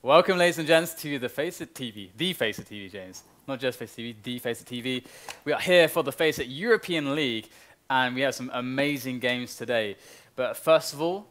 Welcome, ladies and gents, to the FACEIT TV, the FACEIT TV, James. Not just FACEIT TV, the FACEIT TV. We are here for the FACEIT European League, and we have some amazing games today. But first of all,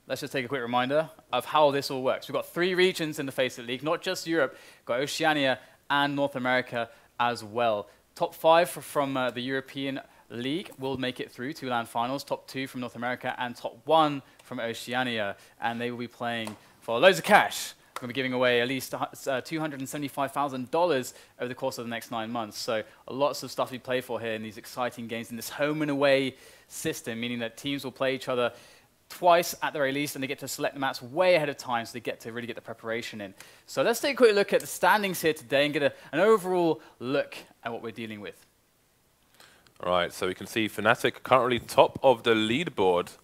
let's just take a quick reminder of how this all works. We've got 3 regions in the FACEIT League, not just Europe, we've got Oceania and North America as well. Top 5 from the European League will make it through to land finals, top 2 from North America, and top 1 from Oceania, and they will be playing for loads of cash. We're going to be giving away at least $275,000 over the course of the next 9 months. So lots of stuff we play for here in these exciting games in this home and away system, meaning that teams will play each other twice at the very least, and they get to select the maps way ahead of time, so they get to really get the preparation in. So let's take a quick look at the standings here today and get an overall look at what we're dealing with. All right, so we can see Fnatic currently top of the leaderboard.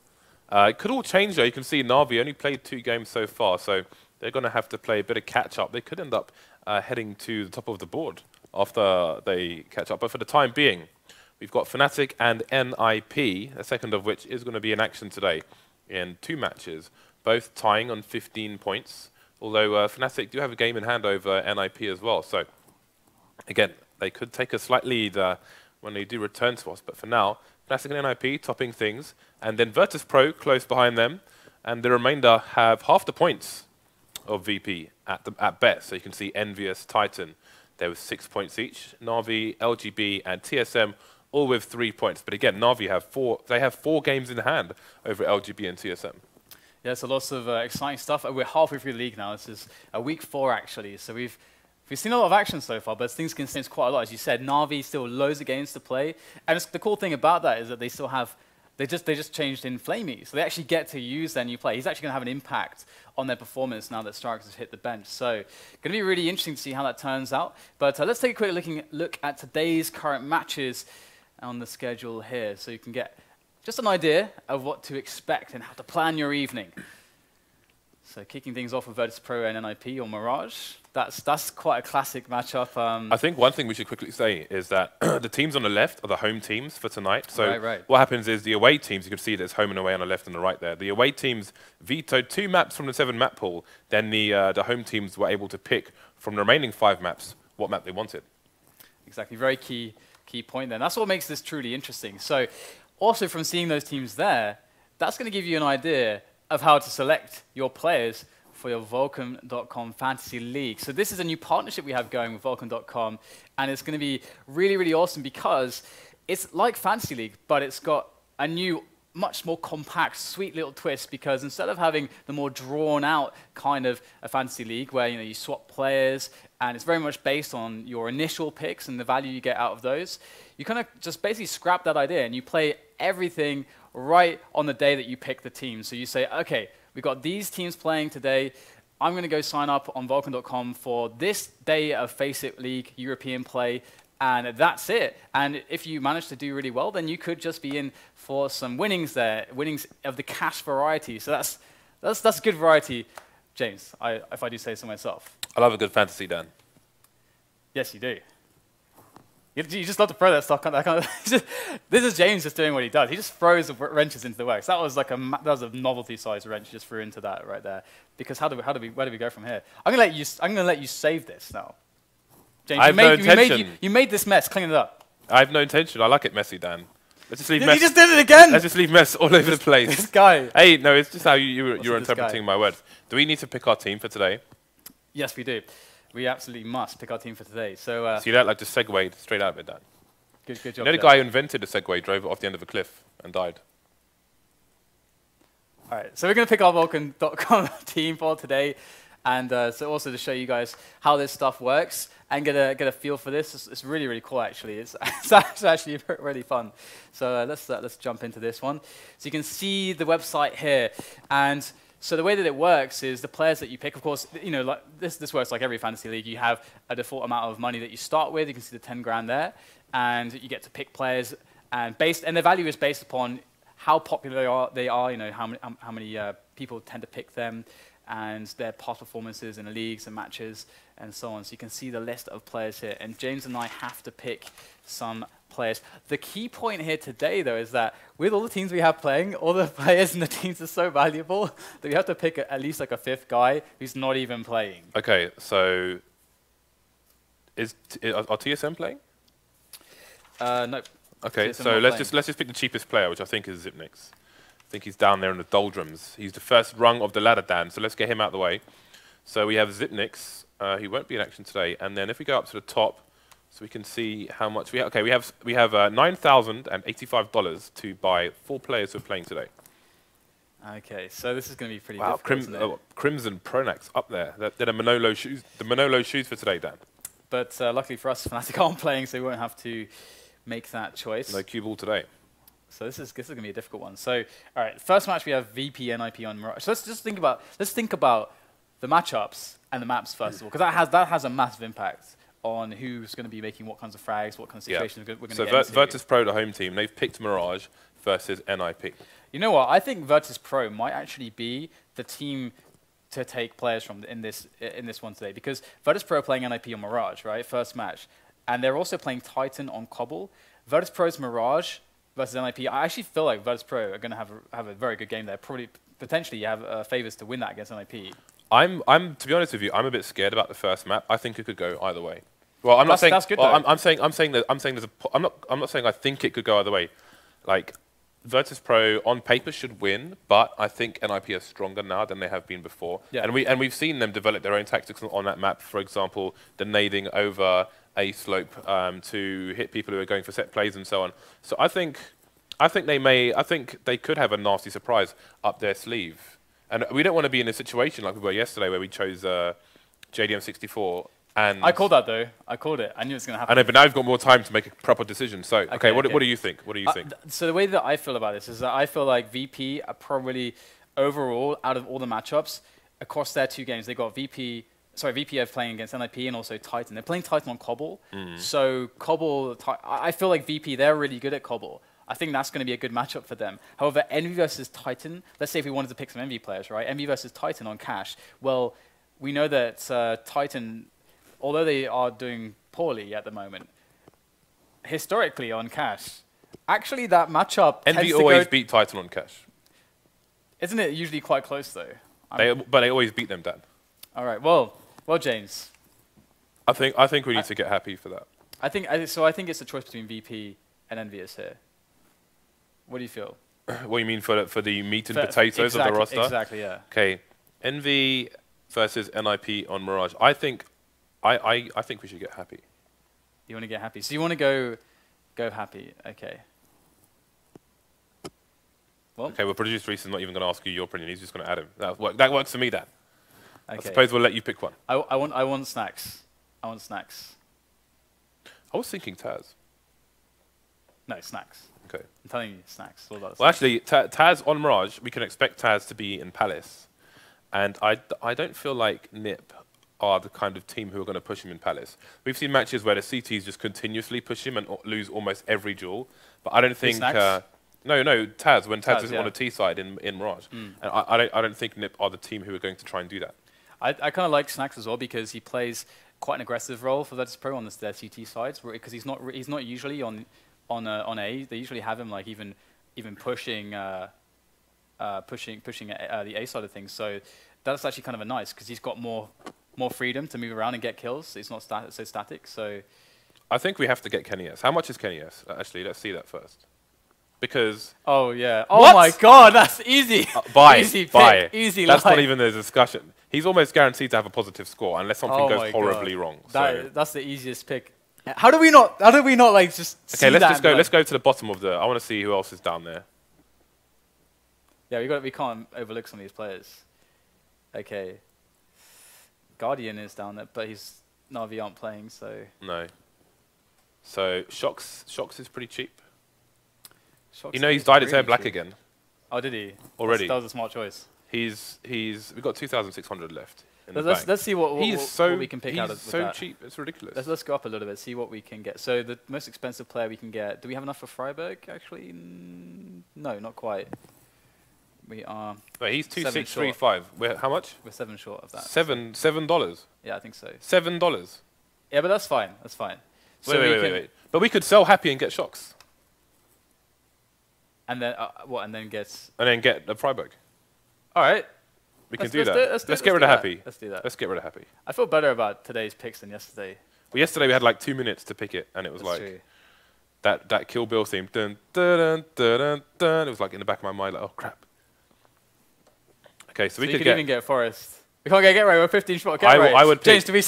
It could all change though. You can see Na'Vi only played 2 games so far, so they're going to have to play a bit of catch-up. They could end up heading to the top of the board after they catch up. But for the time being, we've got Fnatic and NIP, a second of which is going to be in action today in 2 matches, both tying on 15 points. Although Fnatic do have a game in hand over NIP as well. So again, they could take a slight lead when they do return to us. But for now, Fnatic and NIP topping things. And then VirtusPro close behind them. And the remainder have half the points of VP at best. So you can see Envious, Titan, there was 6 points each. Na'Vi, LGB, and TSM all with 3 points. But again, Na'Vi have 4 games in hand over LGB and TSM. Yeah, so lots of exciting stuff. We're halfway through the league now. This is week 4 actually. So we've seen a lot of action so far, but things can change quite a lot. As you said, Na'Vi still loads of games to play. And the cool thing about that is that they still have they just changed in Flamey, so they actually get to use their new player. He's actually going to have an impact on their performance now that Strikers has hit the bench. So going to be really interesting to see how that turns out. But let's take a quick look at today's current matches on the schedule here, so you can get just an idea of what to expect and how to plan your evening. So kicking things off with VirtusPro and NIP or Mirage. That's quite a classic matchup. I think one thing we should quickly say is that the teams on the left are the home teams for tonight. So what happens is the away teams, you can see there's home and away on the left and the right there. The away teams vetoed 2 maps from the 7 map pool. Then the home teams were able to pick from the remaining 5 maps what map they wanted. Exactly, very key point there. That's what makes this truly interesting. So also from seeing those teams there, that's going to give you an idea of how to select your players for your Vulcan.com Fantasy League. So this is a new partnership we have going with Vulcan.com, and it's going to be really, really awesome because it's like Fantasy League, but it's got a new, much more compact, sweet little twist, because instead of having the more drawn-out kind of a Fantasy League where you swap players, and it's very much based on your initial picks and the value you get out of those, you kind of just basically scrap that idea and you play everything right on the day that you pick the team. So you say, okay, we've got these teams playing today. I'm going to go sign up on Vulcan.com for this day of FACEIT League European play, and that's it. And if you manage to do really well, then you could just be in for some winnings there, winnings of the cash variety. So that's good variety, James, if I do say so myself. I love a good fantasy, Dan. Yes, you do. You just love to throw that stuff. This is James just doing what he does. He just throws the wrenches into the works. That was like that was a novelty-sized wrench. He just threw into that right there. Because where do we go from here? I'm gonna let you save this now. James, you made this mess. Clean it up. I have no intention. I like it messy, Dan. Let's just leave mess. You just did it again. Let's just leave mess all over the place. This guy. Hey, no, it's just how you're interpreting my words. Do we need to pick our team for today? Yes, we do. We absolutely must pick our team for today. So see that? Like just segued straight out of it, Dan. Good job. You know the guy who invented the Segway drove it off the end of a cliff and died. All right, so we're going to pick our Vulcan.com team for today, and so also to show you guys how this stuff works and get a feel for this. It's really, really cool, actually. It's actually really fun. So let's jump into this one. So you can see the website here, and so the way that it works is the players that you pick, of course, like this works like every fantasy league. You have a default amount of money that you start with. You can see the 10 grand there, and you get to pick players, and their value is based upon how popular they are. How many people tend to pick them, and their past performances in leagues and matches, and so on. So you can see the list of players here, and James and I have to pick some players. The key point here today, though, is that with all the teams we have playing, all the players in the teams are so valuable that we have to pick at least like a fifth guy who's not even playing. Okay, so are TSM playing? No. Okay, TSM so let's just pick the cheapest player, which I think is Xipnix. I think he's down there in the doldrums. He's the first rung of the ladder, Dan. So let's get him out of the way. So we have Xipnix. He won't be in action today. And then if we go up to the top, so we can see how much we have. Okay, we have $9,085 to buy 4 players who are playing today. Okay, so this is going to be pretty wow, difficult. Crimson Pronax up there. They're the Manolo shoes. The Manolo shoes for today, Dan. But luckily for us, Fnatic aren't playing, so we won't have to make that choice. No cue ball today. So this is going to be a difficult one. So all right, first match we have VP NIP on Mirage. So let's think about the matchups and the maps first of all, because that has a massive impact on who's going to be making what kinds of frags, what kind of situations we're going to get into. So VirtusPro, the home team, they've picked Mirage versus NIP. You know what? I think VirtusPro might actually be the team to take players from in this one today, because VirtusPro are playing NIP on Mirage, right? First match, and they're also playing Titan on Cobble. VirtusPro's Mirage versus NIP. I actually feel like VirtusPro are going to have a very good game there. Probably potentially you have favors to win that against NIP. I'm to be honest with you, I'm a bit scared about the first map. I think it could go either way. Well, I'm not saying that's good. Well, I'm saying there's a. I'm not saying I think it could go either way. Like VirtusPro on paper should win, but I think NIP are stronger now than they have been before. Yeah. And we've seen them develop their own tactics on that map. For example, the nading over a slope to hit people who are going for set plays and so on. So I think they could have a nasty surprise up their sleeve. And we don't want to be in a situation like we were yesterday where we chose JDM64. And I called that though. I called it. I knew it was going to happen. I know, but now you've got more time to make a proper decision. So, okay, what do you think? What do you think? So the way that I feel about this is that I feel like VP are probably overall, out of all the matchups, across their 2 games, they got VP are playing against NIP and also Titan. They're playing Titan on Cobble. So Cobble, I feel like VP, they're really good at Cobble. I think that's going to be a good matchup for them. However, Envy versus Titan, let's say if we wanted to pick some Envy players, right? Envy versus Titan on Cash. Well, we know that Titan, although they are doing poorly at the moment, historically on Cash, actually that matchup Envy always beat Titan on Cash. Isn't it usually quite close though? But they always beat them, Dan. All right. Well, James. I think we need to get happy for that. I think it's a choice between VP and Envious here. What do you feel? What do you mean for the meat and potatoes of the roster? Exactly, yeah. Okay, Envy versus NIP on Mirage. I think we should get happy. You want to get happy? So you want to go happy? Okay. Well. Okay. Well, producer Reese is not even going to ask you your opinion. He's just going to add him. That works for me, Dan. Okay. I suppose we'll let you pick one. I want Snax. I want Snax. I was thinking TaZ. No, Snax. Okay. I'm telling you, Snax. All about well, actually, TaZ on Mirage, we can expect TaZ to be in Palace. And I don't feel like NIP are the kind of team who are going to push him in Palace. We've seen matches where the CTs just continuously push him and lose almost every duel. But I don't think... No, TaZ, when TaZ is on a T side in Mirage. And I don't think NIP are the team who are going to try and do that. I kind of like Snax as well because he plays quite an aggressive role for VirtusPro on their CT sides because he's not usually on A. They usually have him like even pushing the A side of things. So that's actually kind of a nice because he's got more freedom to move around and get kills. It's not so static. So I think we have to get Kenny S. How much is Kenny S? Actually, let's see that first. Because oh yeah, oh my God, that's easy. Easy pick. Easy. That's not even a discussion. He's almost guaranteed to have a positive score unless something goes horribly wrong. That's the easiest pick. How do we not like just okay? Let's go to the bottom of the. I want to see who else is down there. Yeah, we can't overlook some of these players. Okay, Guardian is down there, but Na'Vi aren't playing, so no. So Shox is pretty cheap. Shox you know he's dyed his hair black again. Oh, did he? Already. That was a smart choice. We've got 2,600 left. Let's see what we can pick out of that. He's so cheap, it's ridiculous. Let's go up a little bit, see what we can get. So the most expensive player we can get. Do we have enough for Friberg? Actually, no, not quite. We are. But he's 2,635. How much? We're 7 short of that. $7. Yeah, I think so. $7. Yeah, but that's fine. That's fine. Wait. But we could sell happy and get shocks. And then what? And then get. And then get the Friberg. All right. We can do that. Let's get rid of happy. Let's do that. Let's get rid of happy. I feel better about today's picks than yesterday. Well, yesterday we had like 2 minutes to pick it, and it was That's like true. that Kill Bill theme. Dun, dun, dun, dun, dun. It was like in the back of my mind, like, oh crap. Okay, so we you could even get Forest. We can't get right. We're 15 shot get right. I would James, pick.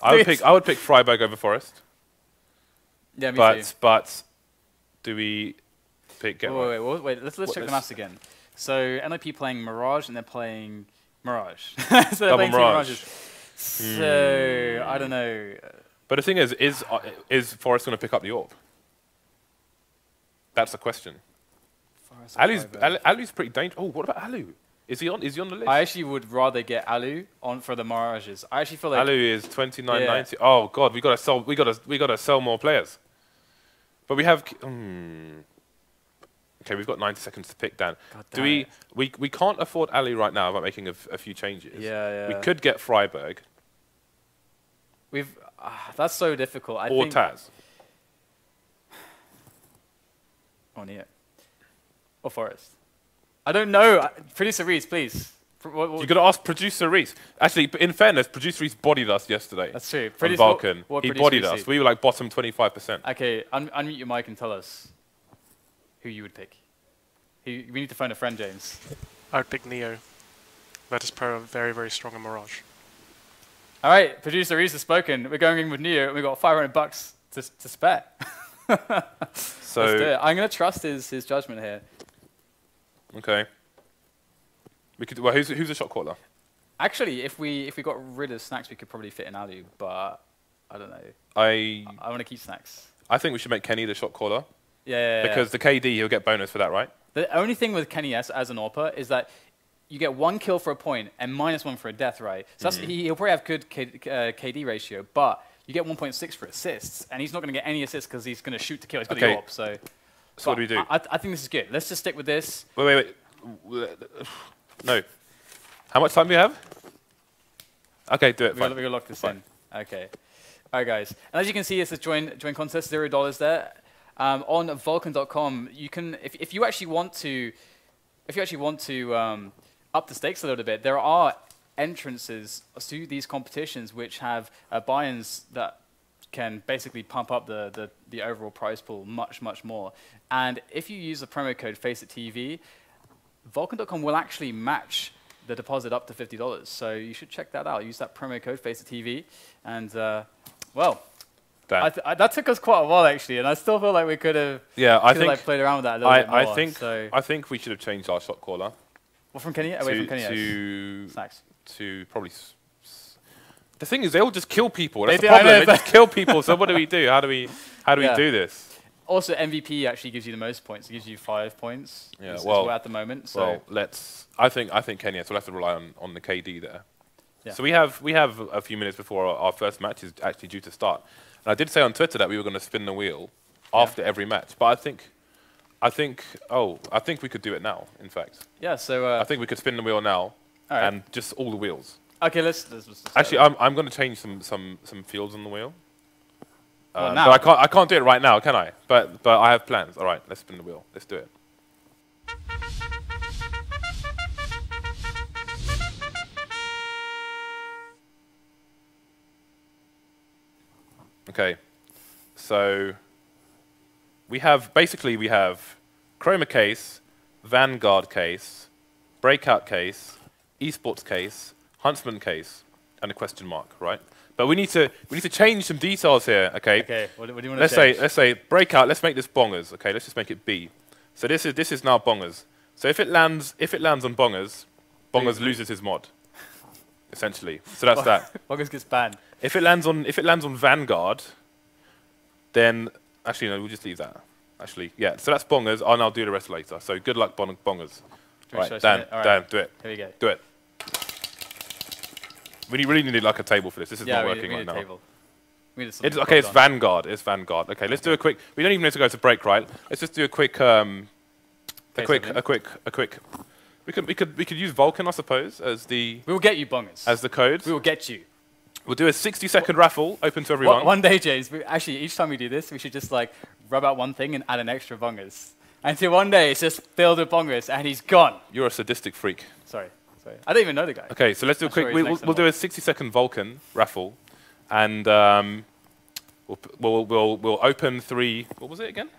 I would pick Friberg over Forest. Yeah, me too. But do we pick get right? Wait. Let's check the maths again. So NIP playing Mirage and they're playing Mirage. So they're playing Mirage. Two Mirages. So I don't know. But the thing is Forest going to pick up the orb? That's the question. Allu's pretty dangerous. Oh, what about Allu? Is he on the list? I actually would rather get Allu on for the Mirages. I actually feel like Allu is 29.90. Yeah. Oh god, we gotta sell. We gotta sell more players. But we have. Okay, we've got 90 seconds to pick Dan. Do we can't afford Allu right now without making a few changes. Yeah. We could get Friberg. That's so difficult. Or TaZ. Or Neo. Or Forest. I don't know. Producer Reese, please. You got to ask Producer Reese. Actually, in fairness, Producer Reese bodied us yesterday. That's true. On Vulcan. He bodied us. We were like bottom 25%. Okay, unmute your mic and tell us who you would pick. We need to find a friend, James. I would pick Neo. VirtusPro very, very strong in Mirage. All right, Producer Reese has spoken. We're going in with Neo, and we've got $500 to spare. So let's do it. I'm going to trust his judgment here. Okay. We could. Well, who's a shot caller? Actually, if we got rid of Snax, we could probably fit in allu, but I don't know. I want to keep Snax. I think we should make Kenny the shot caller. Yeah. Because the KD, he'll get bonus for that, right? The only thing with Kenny as an AWPer is that you get 1 kill for a point and -1 for a death, right? So he'll probably have good KD ratio, but you get 1.6 for assists, and he's not going to get any assists because he's going to shoot to kill. He's got the AWP, so. So what do we do? I think this is good. Let's just stick with this. Wait. No. How much time do we have? Okay, do it. We're going to lock this in. Okay. All right, guys. And as you can see, it's a join contest, $0 there. On Vulcan.com, you can, if you actually want to up the stakes a little bit, there are entrances to these competitions which have buy-ins that can basically pump up the overall prize pool much more. And if you use the promo code FACEIT Vulcan.com will actually match the deposit up to $50. So you should check that out. Use that promo code FACEIT and well. That took us quite a while actually, and I still feel like we could have. Yeah, I think played around with that a little bit more. I think we should have changed our shot caller. Well, from Kenny away from Kenny to Snax. To probably. The thing is, they all just kill people. That's the problem. They just kill people. So what do we do? How do we do this? Also, MVP actually gives you the most points. It gives you 5 points. Yeah, well, at the moment. So. Well, let's. I think Kenny. So we'll have to rely on the KD there. Yeah. So we have a few minutes before our first match is actually due to start. And I did say on Twitter that we were going to spin the wheel after every match, but I think we could do it now. In fact. Yeah. So. I think we could spin the wheel now, and just all the wheels. Okay. Let's actually, I'm going to change some fields on the wheel. Now. But I can't do it right now, can I? But I have plans. All right, let's spin the wheel. Let's do it. Okay, so we have Chroma case, Vanguard case, Breakout case, Esports case, Huntsman case, and a question mark, right? But we need to change some details here, okay? Okay. What do you want to change? Let's say Breakout. Let's make this bongers, okay? Let's just make it B. So this is now bongers. So if it lands on bongers, loses his mod, essentially. So that's that. Bongers gets banned. If it lands on Vanguard, then actually no, we'll just leave that. Actually, yeah. So that's bongers. I'll do the rest later. So good luck, bongers. All right, Dan, do it. Here we go. Do it. We really need like a table for this. This is not working right now. Table. Okay, it's Vanguard. It's Vanguard. Okay, let's do a quick. We don't even need to go to break, right? Let's just do a quick. We could use Vulcan, I suppose, as the. We will get you bongers. As the code. We will get you. We'll do a 60-second raffle, open to everyone. One day, James, actually, each time we do this, we should just like rub out one thing and add an extra bongers. Until one day, it's just filled with bongers, and he's gone. You're a sadistic freak. Sorry. I don't even know the guy. Okay, so let's do a quick. We'll do a 60-second Vulcan raffle, and we'll open 3. What was it again?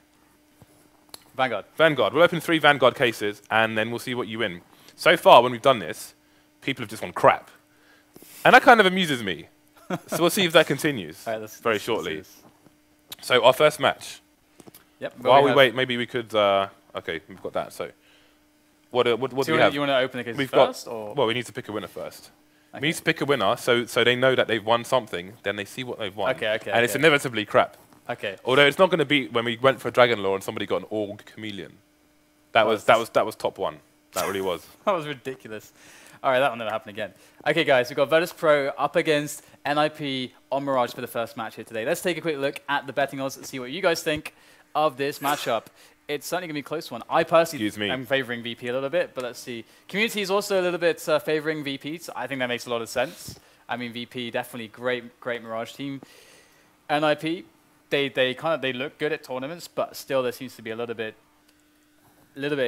Vanguard. Vanguard. We'll open 3 Vanguard cases, and then we'll see what you win. So far, when we've done this, people have just won crap, and that kind of amuses me. So we'll see if that continues very shortly. So our first match. Yep. While we wait, maybe we could. Okay, we've got that. So what do we have? You want to open the cases first, or well, we need to pick a winner first. Okay. We need to pick a winner, so they know that they've won something. Then they see what they've won. Okay. And it's inevitably crap. Okay. Although it's not going to be when we went for Dragon Lore and somebody got an Org Chameleon. That was top 1. That really was. That was ridiculous. All right, that will never happen again. Okay, guys, we've got VirtusPro up against NIP on Mirage for the first match here today. Let's take a quick look at the betting odds and see what you guys think of this matchup. It's certainly going to be a close one. I personally am favoring VP a little bit, but let's see. Community is also a little bit favoring VP, so I think that makes a lot of sense. I mean, VP, definitely great Mirage team. NIP, they look good at tournaments, but still there seems to be a little bit of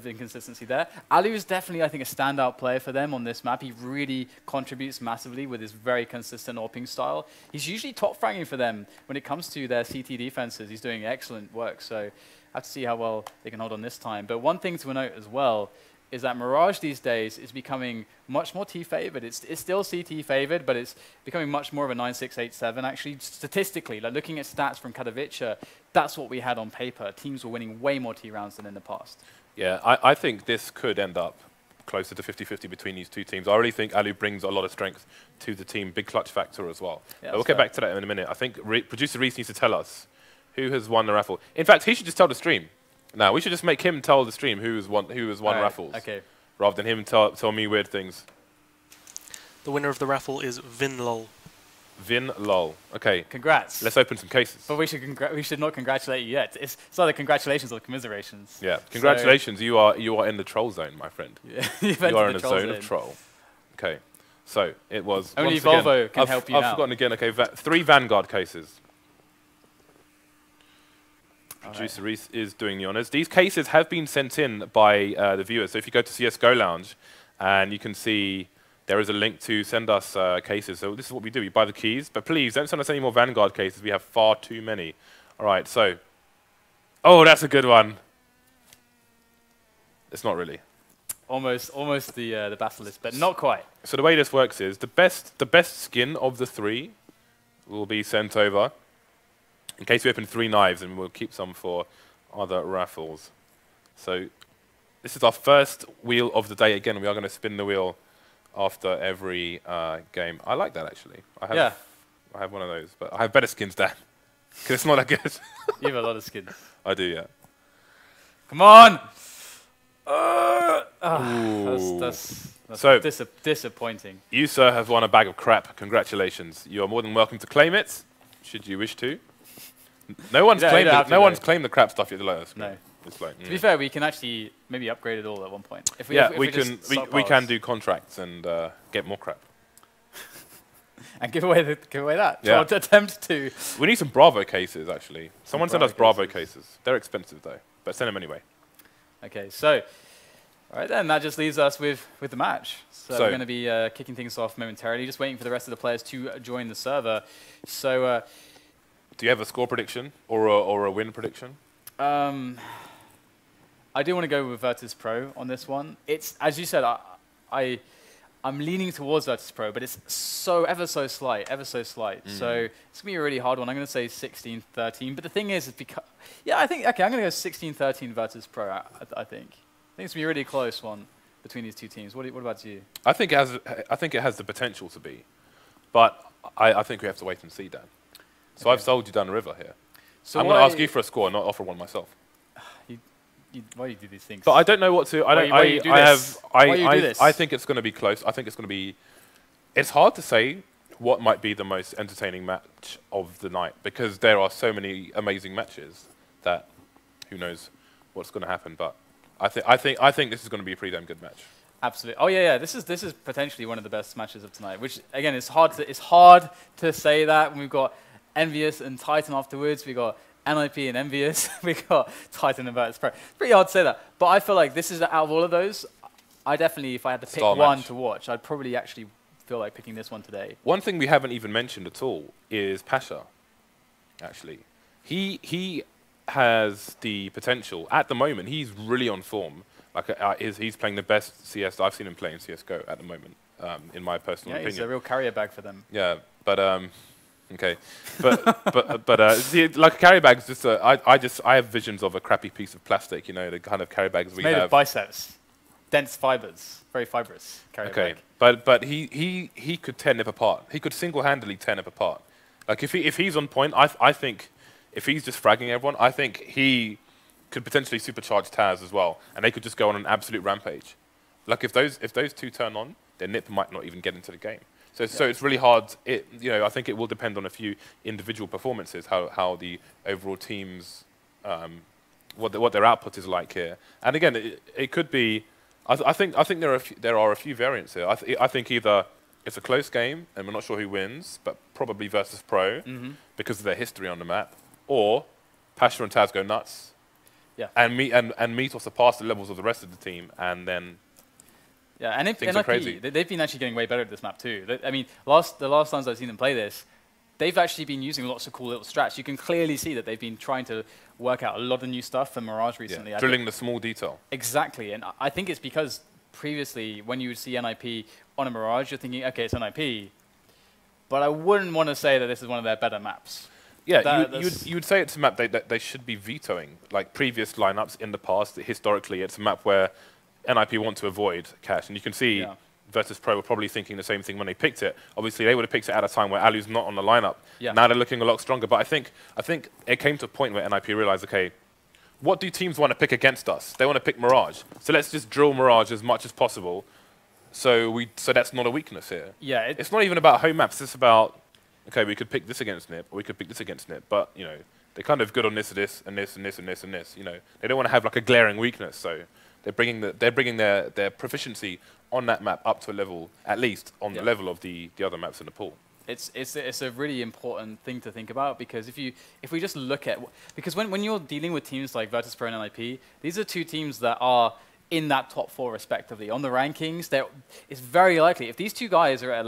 inconsistency there. Allu is definitely, I think, a standout player for them on this map. He really contributes massively with his very consistent AWPing style. He's usually top fragging for them when it comes to their CT defenses. He's doing excellent work, so I have to see how well they can hold on this time. But one thing to note as well is that Mirage these days is becoming much more T-favored. It's still CT favored, but it's becoming much more of a 9-6-8-7. Actually, statistically, like looking at stats from Katowice, that's what we had on paper. Teams were winning way more T rounds than in the past. Yeah, I think this could end up closer to 50-50 between these two teams. I really think Allu brings a lot of strength to the team, big clutch factor as well. Yeah, we'll get back to that in a minute. I think producer Reese needs to tell us who has won the raffle. In fact, he should just tell the stream. No, we should just make him tell the stream who has won raffles. Okay. Rather than him tell me weird things. The winner of the raffle is Vinlol. Vinlol. Okay. Congrats. Let's open some cases. But we should not congratulate you yet. It's either congratulations or commiserations. Yeah. Congratulations. So you are in the troll zone, my friend. Yeah. You are in the zone of troll. Okay. So it was only Volvo can help you I've forgotten again. Okay. 3 Vanguard cases. Producer Reese is doing the honors. These cases have been sent in by the viewers. So if you go to CSGO Lounge, and you can see there is a link to send us cases. So this is what we do. We buy the keys. But please, don't send us any more Vanguard cases. We have far too many. All right, so. Oh, that's a good one. It's not really. Almost the Basilisk, but not quite. So the way this works is the best skin of the 3 will be sent over. In case we open 3 knives, and we'll keep some for other raffles. So this is our first wheel of the day. Again, we are going to spin the wheel after every game. I like that, actually. I have one of those, but I have better skins than because it's not that good. You have a lot of skins. I do, yeah. Come on! That's so disappointing. You, sir, have won a bag of crap. Congratulations. You are more than welcome to claim it, should you wish to. No one's claimed the crap stuff yet. No. To be fair, we can actually maybe upgrade it all at one point. If we can do contracts and get more crap. And give away that. Yeah. Or attempt to. We need some Bravo cases, actually. Someone send us Bravo cases. They're expensive, though. But send them anyway. Okay, so. All right, then. That just leaves us with the match. So we're going to be kicking things off momentarily. Just waiting for the rest of the players to join the server. So. Do you have a score prediction or a win prediction? I do want to go with VirtusPro on this one. It's, as you said, I'm leaning towards VirtusPro, but it's ever so slight. So it's going to be a really hard one. I'm going to say 16-13. But the thing is, because I think I'm going to go 16-13 VirtusPro. I think it's going to be a really close one between these two teams. What about you? I think it has the potential to be, but I think we have to wait and see, Dan. So I've sold you down the river here. So I'm going to ask you for a score, not offer one myself. Why do you do these things? But I don't know what to. I think it's going to be close. I think it's going to be. It's hard to say what might be the most entertaining match of the night because there are so many amazing matches that who knows what's going to happen. But I think this is going to be a pretty damn good match. Absolutely. Oh yeah. This is potentially one of the best matches of tonight. Which again, it's hard to say that when we've got Envious and Titan afterwards. We got NIP and Envious. We got Titan and VirtusPro. It's pretty hard to say that. But I feel like this is out of all of those. I definitely, if I had to pick one to watch, I'd probably actually feel like picking this one today. One thing we haven't even mentioned at all is Pasha. Actually, he has the potential at the moment. He's really on form. Like he's playing the best CS I've seen him play in CS:GO at the moment, in my personal opinion. Yeah, he's a real carrier bag for them. Yeah, but okay, but see, like a carry bag is just I have visions of a crappy piece of plastic. You know, the kind of carry bags we have. Made of biceps, dense fibers, very fibrous carrier bag. But he could tear Nip apart. He could single-handedly tear Nip apart. Like if he's on point, I think if he's just fragging everyone, I think he could potentially supercharge TaZ as well, and they could just go on an absolute rampage. Like if those two turn on, then Nip might not even get into the game. So it's really hard. I think it will depend on a few individual performances, how the overall teams, what their output is like here. And again, it could be. I think there are a few variants here. I think either it's a close game and we're not sure who wins, but probably VirtusPro because of their history on the map, or Pasha and TaZ go nuts. Yeah. And meet or surpass the levels of the rest of the team, and then and things are crazy. They've been actually getting way better at this map too. I mean, the last times I've seen them play this, they've actually been using lots of cool little strats. You can clearly see that they've been trying to work out a lot of new stuff for Mirage recently. Yeah, drilling the small detail. Exactly, and I think it's because previously when you would see NIP on a Mirage, you're thinking, okay, it's NIP, but I wouldn't want to say that this is one of their better maps. Yeah, you would say it's a map that they should be vetoing. Like previous lineups in the past, historically, it's a map where NIP want to avoid cash. And you can see VirtusPro were probably thinking the same thing when they picked it. Obviously, they would have picked it at a time where allu's not on the lineup. Yeah. Now they're looking a lot stronger. But I think it came to a point where NIP realized, okay, what do teams want to pick against us? They want to pick Mirage. So let's just drill Mirage as much as possible. So that's not a weakness here. Yeah, it's not even about home maps. It's about, okay, we could pick this against Nip, or we could pick this against Nip, but you know they're kind of good on this, and this, and this, and this, and this. You know, they don't want to have like a glaring weakness, so they're bringing their proficiency on that map up to a level, at least on the level of the other maps in the pool. It's a really important thing to think about, because if we just look at, because when you're dealing with teams like VirtusPro and NIP, these are two teams that are in that top 4 respectively on the rankings. It's very likely if these two guys are at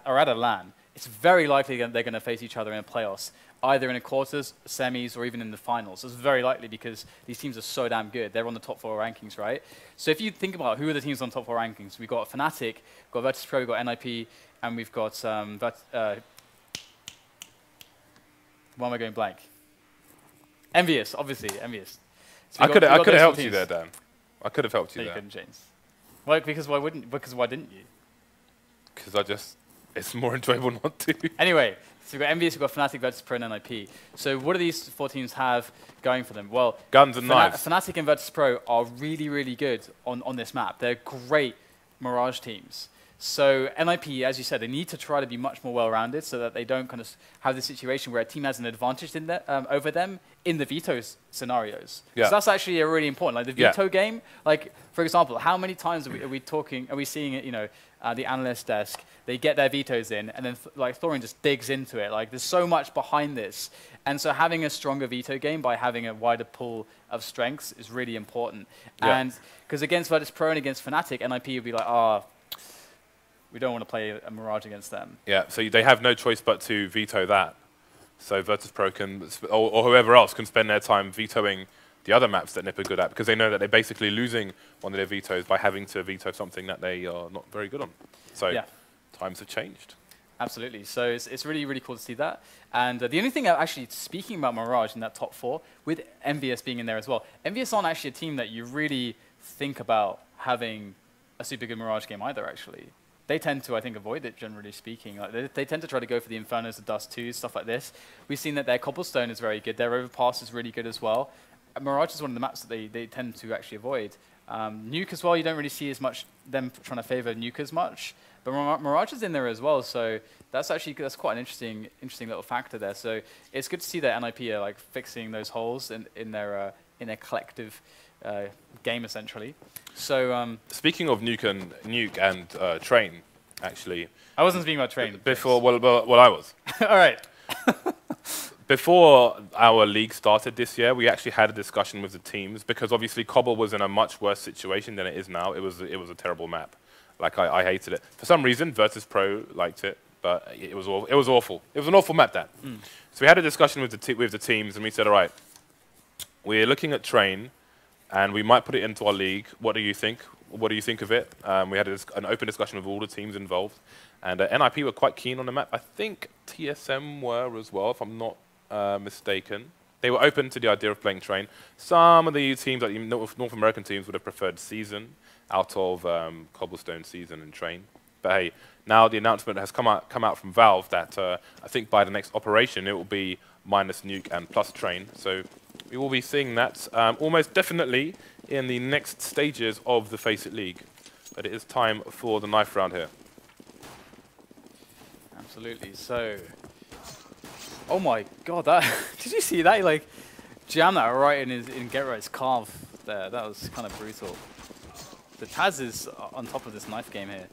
a LAN, it's very likely that they're going to face each other in playoffs, either in the quarters, semis, or even in the finals. It's very likely because these teams are so damn good. They're on the top 4 rankings, right? So if you think about who are the teams on top 4 rankings, we've got Fnatic, we've got VirtusPro, we've got NIP, and we've got why am I going blank? Envious, obviously, Envious. So I could have helped you there, Dan. I could have helped you there. You couldn't, James. Why? Because why wouldn't? Because why didn't you? Because it's more enjoyable not to. Anyway, so we've got Envious, we've got Fnatic, VirtusPro, and NIP. So what do these 4 teams have going for them? Well, guns and knives. Fnatic and VirtusPro are really, really good on this map. They're great Mirage teams. So NIP, as you said, they need to try to be much more well-rounded so that they don't kind of have the situation where a team has an advantage in over them in the veto scenarios. Yeah. So that's actually really important. Like the veto game, like for example, how many times are we seeing it, you know, the analyst desk, they get their vetoes in and then like Thorin just digs into it. Like there's so much behind this. And so having a stronger veto game by having a wider pool of strengths is really important. Yeah. And because against VirtusPro and against Fnatic, NIP would be like, we don't want to play a Mirage against them. Yeah, so they have no choice but to veto that. So VirtusPro can, or whoever else can spend their time vetoing the other maps that Nip are good at, because they know that they're basically losing one of their vetoes by having to veto something that they are not very good on. So times have changed. Absolutely. So it's really, really cool to see that. And the only thing, actually, speaking about Mirage in that top 4, with Envious being in there as well, Envious aren't actually a team that you really think about having a super good Mirage game either, actually. They tend to, I think, avoid it, generally speaking. Like they tend to try to go for the Infernos, the Dust 2s, stuff like this. We've seen that their Cobblestone is very good. Their Overpass is really good as well. Mirage is one of the maps that they tend to actually avoid. Nuke as well, you don't really see as much them trying to favor Nuke as much. But Mirage is in there as well, so that's quite an interesting little factor there. So it's good to see that NIP are like fixing those holes in their collective game essentially. So speaking of nuke and train, actually, I wasn't speaking about train before. Well, I was. All right. Before our league started this year, we actually had a discussion with the teams because obviously Cobble was in a much worse situation than it is now. It was a terrible map. Like I hated it. For some reason, VirtusPro liked it, but it was awful. It was an awful map, that. So we had a discussion with the teams, and we said, all right, we're looking at train, and we might put it into our league. What do you think? What do you think of it? We had an open discussion with all the teams involved, and NIP were quite keen on the map. I think TSM were as well, if I'm not mistaken. They were open to the idea of playing train. Some of the teams, like the North American teams, would have preferred season out of cobblestone, season, and train. But hey, now the announcement has come out from Valve that I think by the next operation it will be minus nuke and plus train. So we will be seeing that almost definitely in the next stages of the FACEIT League. But it is time for the knife round here. Absolutely. So, oh my god, that did you see that? He, like, jammed that right in Get Right's calf there. That was kind of brutal. The TaZ is on top of this knife game here.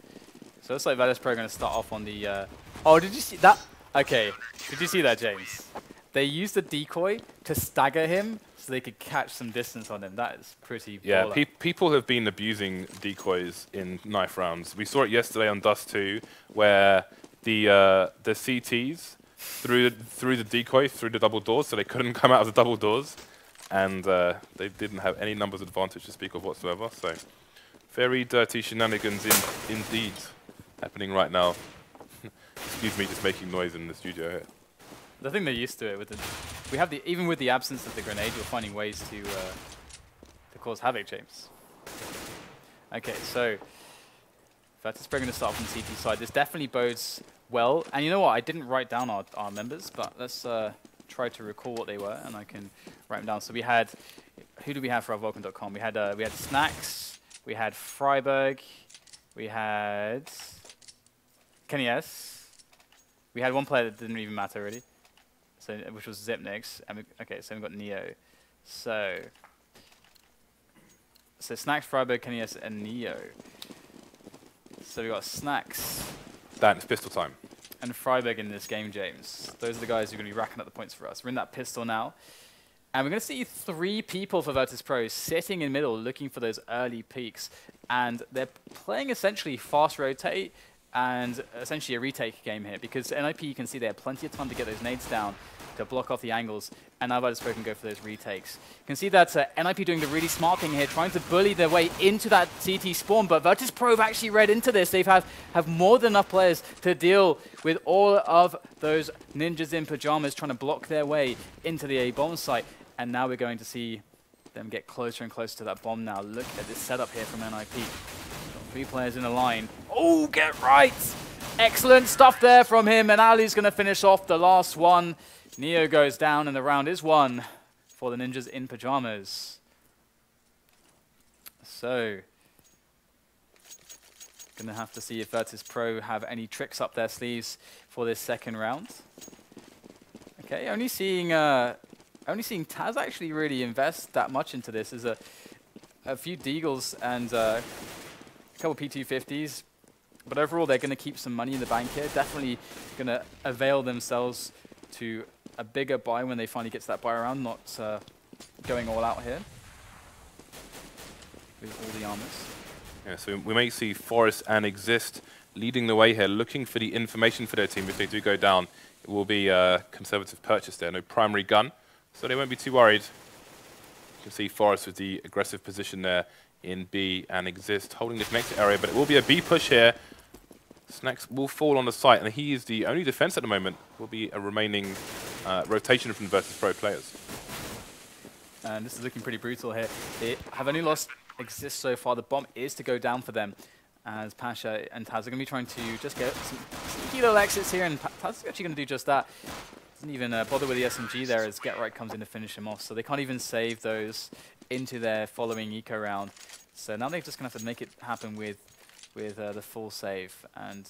So it looks like VirtusPro are going to start off on the... oh, did you see that? Okay, did you see that, James? They used the decoy to stagger him so they could catch some distance on him. That is pretty baller. Yeah, people have been abusing decoys in knife rounds. We saw it yesterday on Dust 2, where the CTs threw the decoy through the double doors, so they couldn't come out of the double doors, and they didn't have any numbers advantage to speak of whatsoever. So very dirty shenanigans indeed happening right now. Excuse me, just making noise in the studio here. I think they're used to it. Even with the absence of the grenade, we're finding ways to cause havoc, James. Okay, so VirtusPro going to start from the CT side. This definitely bodes well. And you know what? I didn't write down our members, but let's try to recall what they were, and I can write them down. So we had, who do we have for our Vulcan.com? We had Snax, we had Friberg, we had Kenny S. We had one player that didn't even matter really, so which was Zipnix. And okay, so we've got Neo. So Snax, Friberg, Kenny S, and Neo. So we got Snax. That's pistol time. And Friberg in this game, James. Those are the guys who are going to be racking up the points for us. We're in that pistol now. And we're going to see 3 people for VirtusPro sitting in middle looking for those early peaks. And they're playing essentially fast rotate and essentially a retake game here. Because NIP, you can see they have plenty of time to get those nades down to block off the angles. And now VirtusPro can go for those retakes. You can see that NIP doing the really smart thing here, trying to bully their way into that CT spawn. But VirtusPro have actually read into this. They have more than enough players to deal with all of those ninjas in pajamas trying to block their way into the A bomb site. And now we're going to see them get closer and closer to that bomb now. Look at this setup here from NIP. Got 3 players in a line. Oh, get right! Excellent stuff there from him. And Ali's going to finish off the last one. Neo goes down and the round is won for the ninjas in pajamas. So, going to have to see if VirtusPro have any tricks up their sleeves for this second round. Okay, only seeing TaZ actually really invest that much into this. There's a few Deagles and a couple P250s. But overall, they're going to keep some money in the bank here. Definitely going to avail themselves to a bigger buy when they finally get to that buy round, not going all out here with all the armors. Yeah, so we may see Forest and Xizt leading the way here, looking for the information for their team. If they do go down, it will be a conservative purchase there. No primary gun, so they won't be too worried. You can see Forest with the aggressive position there in B, and Xizt holding this next area, but it will be a B push here. Snax will fall on the site, and he is the only defense at the moment. Will be a remaining rotation from VirtusPro players. And this is looking pretty brutal here. They have only lost Xizt so far. The bomb is to go down for them, as Pasha and TaZ are going to be trying to just get some sneaky little exits here, and TaZ is actually going to do just that. Doesn't even bother with the SMG there as Get Right comes in to finish him off, so they can't even save those into their following eco round. So now they're just going to have to make it happen with the full save. And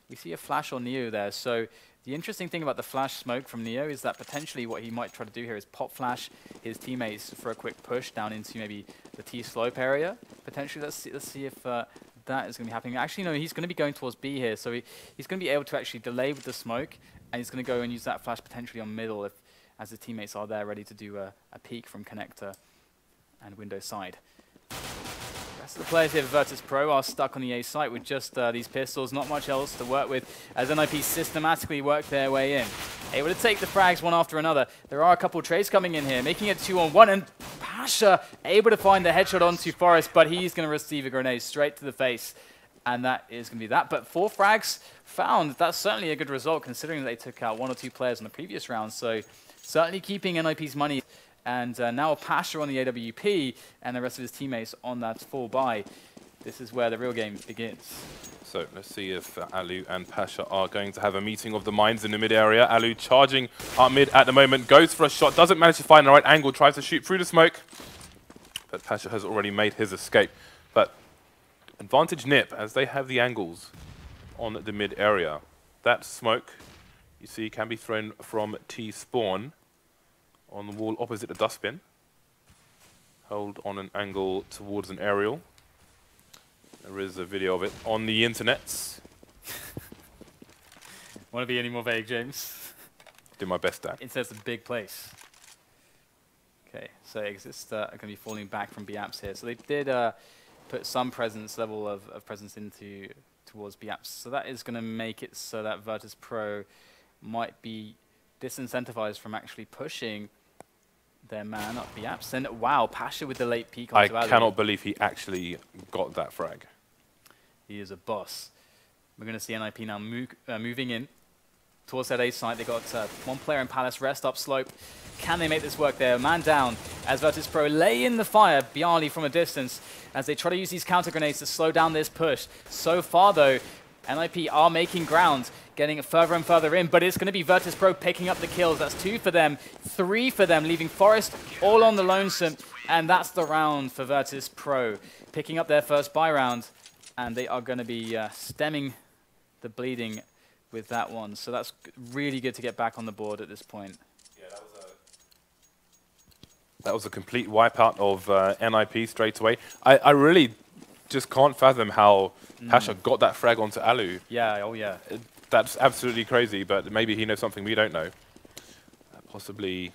We see a flash on Neo there. So the interesting thing about the flash smoke from Neo is that potentially what he might try to do here is pop flash his teammates for a quick push down into maybe the T slope area. Potentially, let's see if that is going to be happening. Actually, no, he's going to be going towards B here. So he's going to be able to actually delay with the smoke, and he's going to go and use that flash potentially on middle as the teammates are there ready to do a peek from connector and window side. The rest of the players here for Virtus.pro are stuck on the A site with just these pistols, not much else to work with, as NIP systematically work their way in. Able to take the frags one after another. There are a couple trades coming in here, making it 2-on-1, and Pasha able to find the headshot onto Forest, but he's going to receive a grenade straight to the face, and that is going to be that. But 4 frags found. That's certainly a good result, considering that they took out 1 or 2 players in the previous round, so certainly keeping NIP's money. And now Pasha on the AWP, and the rest of his teammates on that full buy. This is where the real game begins. So let's see if allu and Pasha are going to have a meeting of the minds in the mid area. allu charging up mid at the moment, goes for a shot, doesn't manage to find the right angle, tries to shoot through the smoke. But Pasha has already made his escape. But advantage NIP, as they have the angles on the mid area. That smoke, you see, can be thrown from T spawn on the wall opposite the dustbin. Hold on an angle towards an aerial. There is a video of it on the internet. Want to be any more vague, James? Do my best, Dan. It says a big place. Okay, so Xizt are going to be falling back from B-apps here. So they did put some level of presence towards B-apps. So that is going to make it so that Virtus.pro might be disincentivized from actually pushing their man up B-apps. And wow, Pasha with the late peek onto I allu. cannot believe he actually got that frag. He is a boss. We're going to see NIP now moving in towards that A site. They got 1 player in Palace, rest up slope. Can they make this work there? Man down as Virtus.pro lay in the fire, Bieliński from a distance, as they try to use these counter grenades to slow down this push. So far though, NIP are making ground, getting further and further in, but it's going to be Virtus.pro picking up the kills. That's 2 for them, 3 for them, leaving Forest all on the lonesome, and that's the round for Virtus.pro, picking up their first buy round, and they are going to be stemming the bleeding with that one. So that's really good to get back on the board at this point. Yeah, that was a complete wipeout of NIP straight away. I really just can't fathom how Pasha got that frag onto allu. Yeah, oh yeah. That's absolutely crazy, but maybe he knows something we don't know. Possibly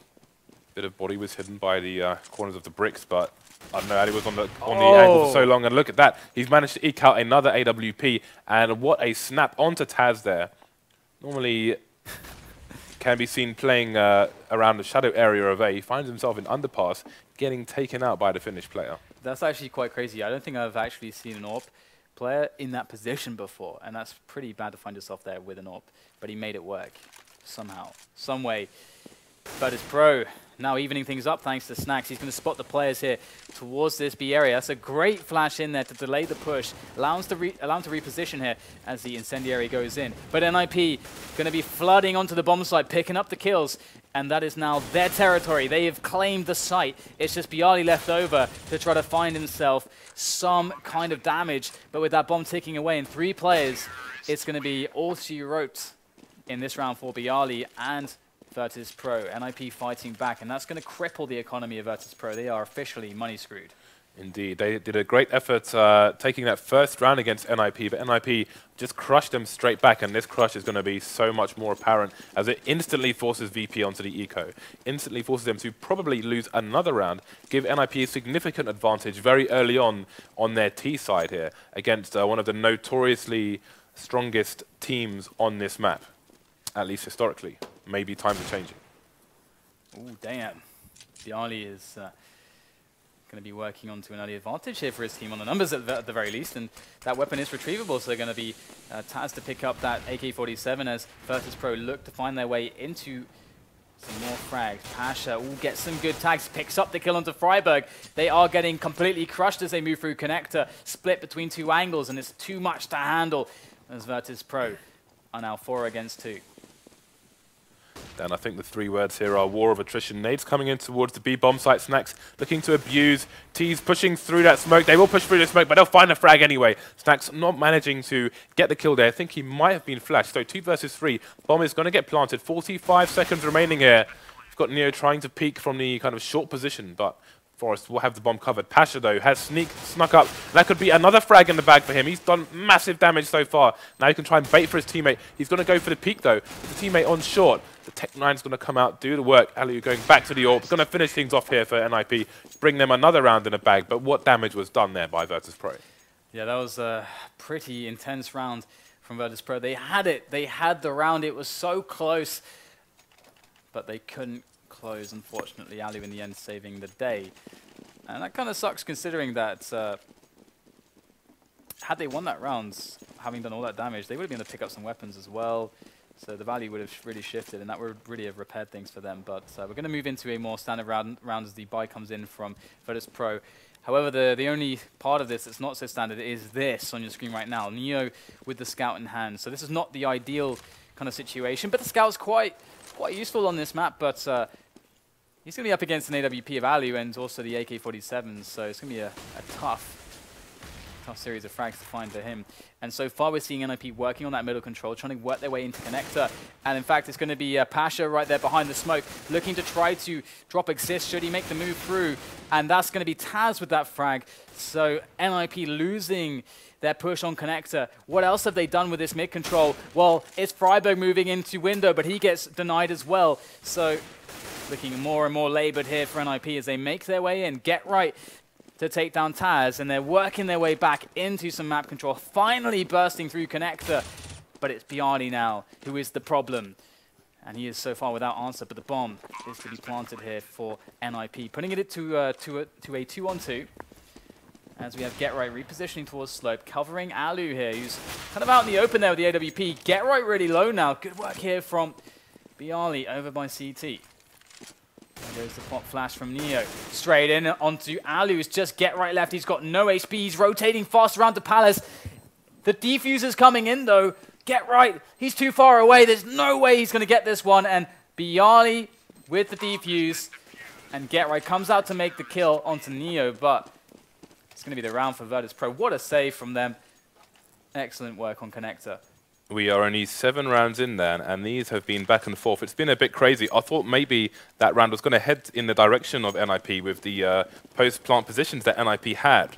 a bit of body was hidden by the corners of the bricks, but I don't know, allu was on the angle for so long, and look at that. He's managed to eke out another AWP, and what a snap onto TaZ there. Normally can be seen playing around the shadow area of A. He finds himself in underpass, getting taken out by the Finnish player. That's actually quite crazy. I don't think I've actually seen an AWP player in that position before, and that's pretty bad to find yourself there with an AWP, but he made it work somehow, some way. Virtus.pro now evening things up thanks to Snax. He's going to spot the players here towards this B area. That's a great flash in there to delay the push, allow him to reposition here as the incendiary goes in. But NIP going to be flooding onto the bomb site, picking up the kills, and that is now their territory. They have claimed the site. It's just Bieliński left over to try to find himself some kind of damage. But with that bomb ticking away and 3 players, it's going to be all she wrote in this round for Bieliński and Virtus.pro. NIP fighting back, and that's going to cripple the economy of Virtus.pro. They are officially money screwed. Indeed, they did a great effort taking that first round against NIP, but NIP just crushed them straight back, and this crush is going to be so much more apparent as it instantly forces VP onto the eco, instantly forces them to probably lose another round, give NIP a significant advantage very early on their T side here against one of the notoriously strongest teams on this map, at least historically. Maybe times are changing. Oh, damn. Bieliński is going to be working onto an early advantage here for his team on the numbers at the very least, and that weapon is retrievable, so they're going to be TaZ to pick up that AK-47 as Virtus.pro look to find their way into some more frags. Pasha gets some good tags, picks up the kill onto Friberg. They are getting completely crushed as they move through connector, split between 2 angles, and it's too much to handle as Virtus.pro are now 4 against 2. And I think the 3 words here are war of attrition. Nades coming in towards the B bomb site. Snax looking to abuse. TaZ pushing through that smoke. They will push through the smoke, but they'll find a frag anyway. Snax not managing to get the kill there. I think he might have been flashed. So 2 versus 3. Bomb is going to get planted. 45 seconds remaining here. We've got Neo trying to peek from the kind of short position, but Forrest will have the bomb covered. Pasha, though, has snuck up. That could be another frag in the bag for him. He's done massive damage so far. Now he can try and bait for his teammate. He's going to go for the peek, though. With the teammate on short. The Tech 9's going to come out, do the work. Allu going back to the orb. Going to finish things off here for NIP. Bring them another round in a bag. But what damage was done there by VirtusPro? Yeah, that was a pretty intense round from VirtusPro. They had it. They had the round. It was so close. But they couldn't close, unfortunately. Allu in the end saving the day. And that kind of sucks considering that had they won that round, having done all that damage, they would have been able to pick up some weapons as well. So the value would have really shifted, and that would really have repaired things for them. But we're going to move into a more standard round as the buy comes in from VirtusPro. However, the only part of this that's not so standard is this on your screen right now. Neo with the scout in hand. So this is not the ideal kind of situation, but the scout's quite useful on this map. But he's going to be up against an AWP of Allu and also the AK-47, so it's going to be a tough series of frags to find for him. And so far we're seeing NIP working on that middle control, trying to work their way into connector. And in fact, it's going to be Pasha right there behind the smoke, looking to try to drop Xizt should he make the move through. And that's going to be TaZ with that frag. So NIP losing their push on connector. What else have they done with this mid control? Well, it's Friberg moving into window, but he gets denied as well. So looking more and more labored here for NIP as they make their way in. Get right to take down TaZ, and they're working their way back into some map control, finally bursting through connector. But it's byali now who is the problem. And he is so far without answer, but the bomb is to be planted here for NIP, putting it to a 2-on-2. As we have Get Right repositioning towards slope, covering Allu here, who's kind of out in the open there with the AWP. Get Right really low now. Good work here from byali over by CT. There goes the pop flash from Neo. Straight in onto Allu, who's just Get Right left. He's got no HP. He's rotating fast around the palace. The defuser's coming in, though. Get Right. He's too far away. There's no way he's going to get this one. And byali with the defuse. And Get Right comes out to make the kill onto Neo. But it's going to be the round for VirtusPro. What a save from them. Excellent work on connector. We are only 7 rounds in there, and these have been back and forth. It's been a bit crazy. I thought maybe that round was going to head in the direction of NIP with the post-plant positions that NIP had.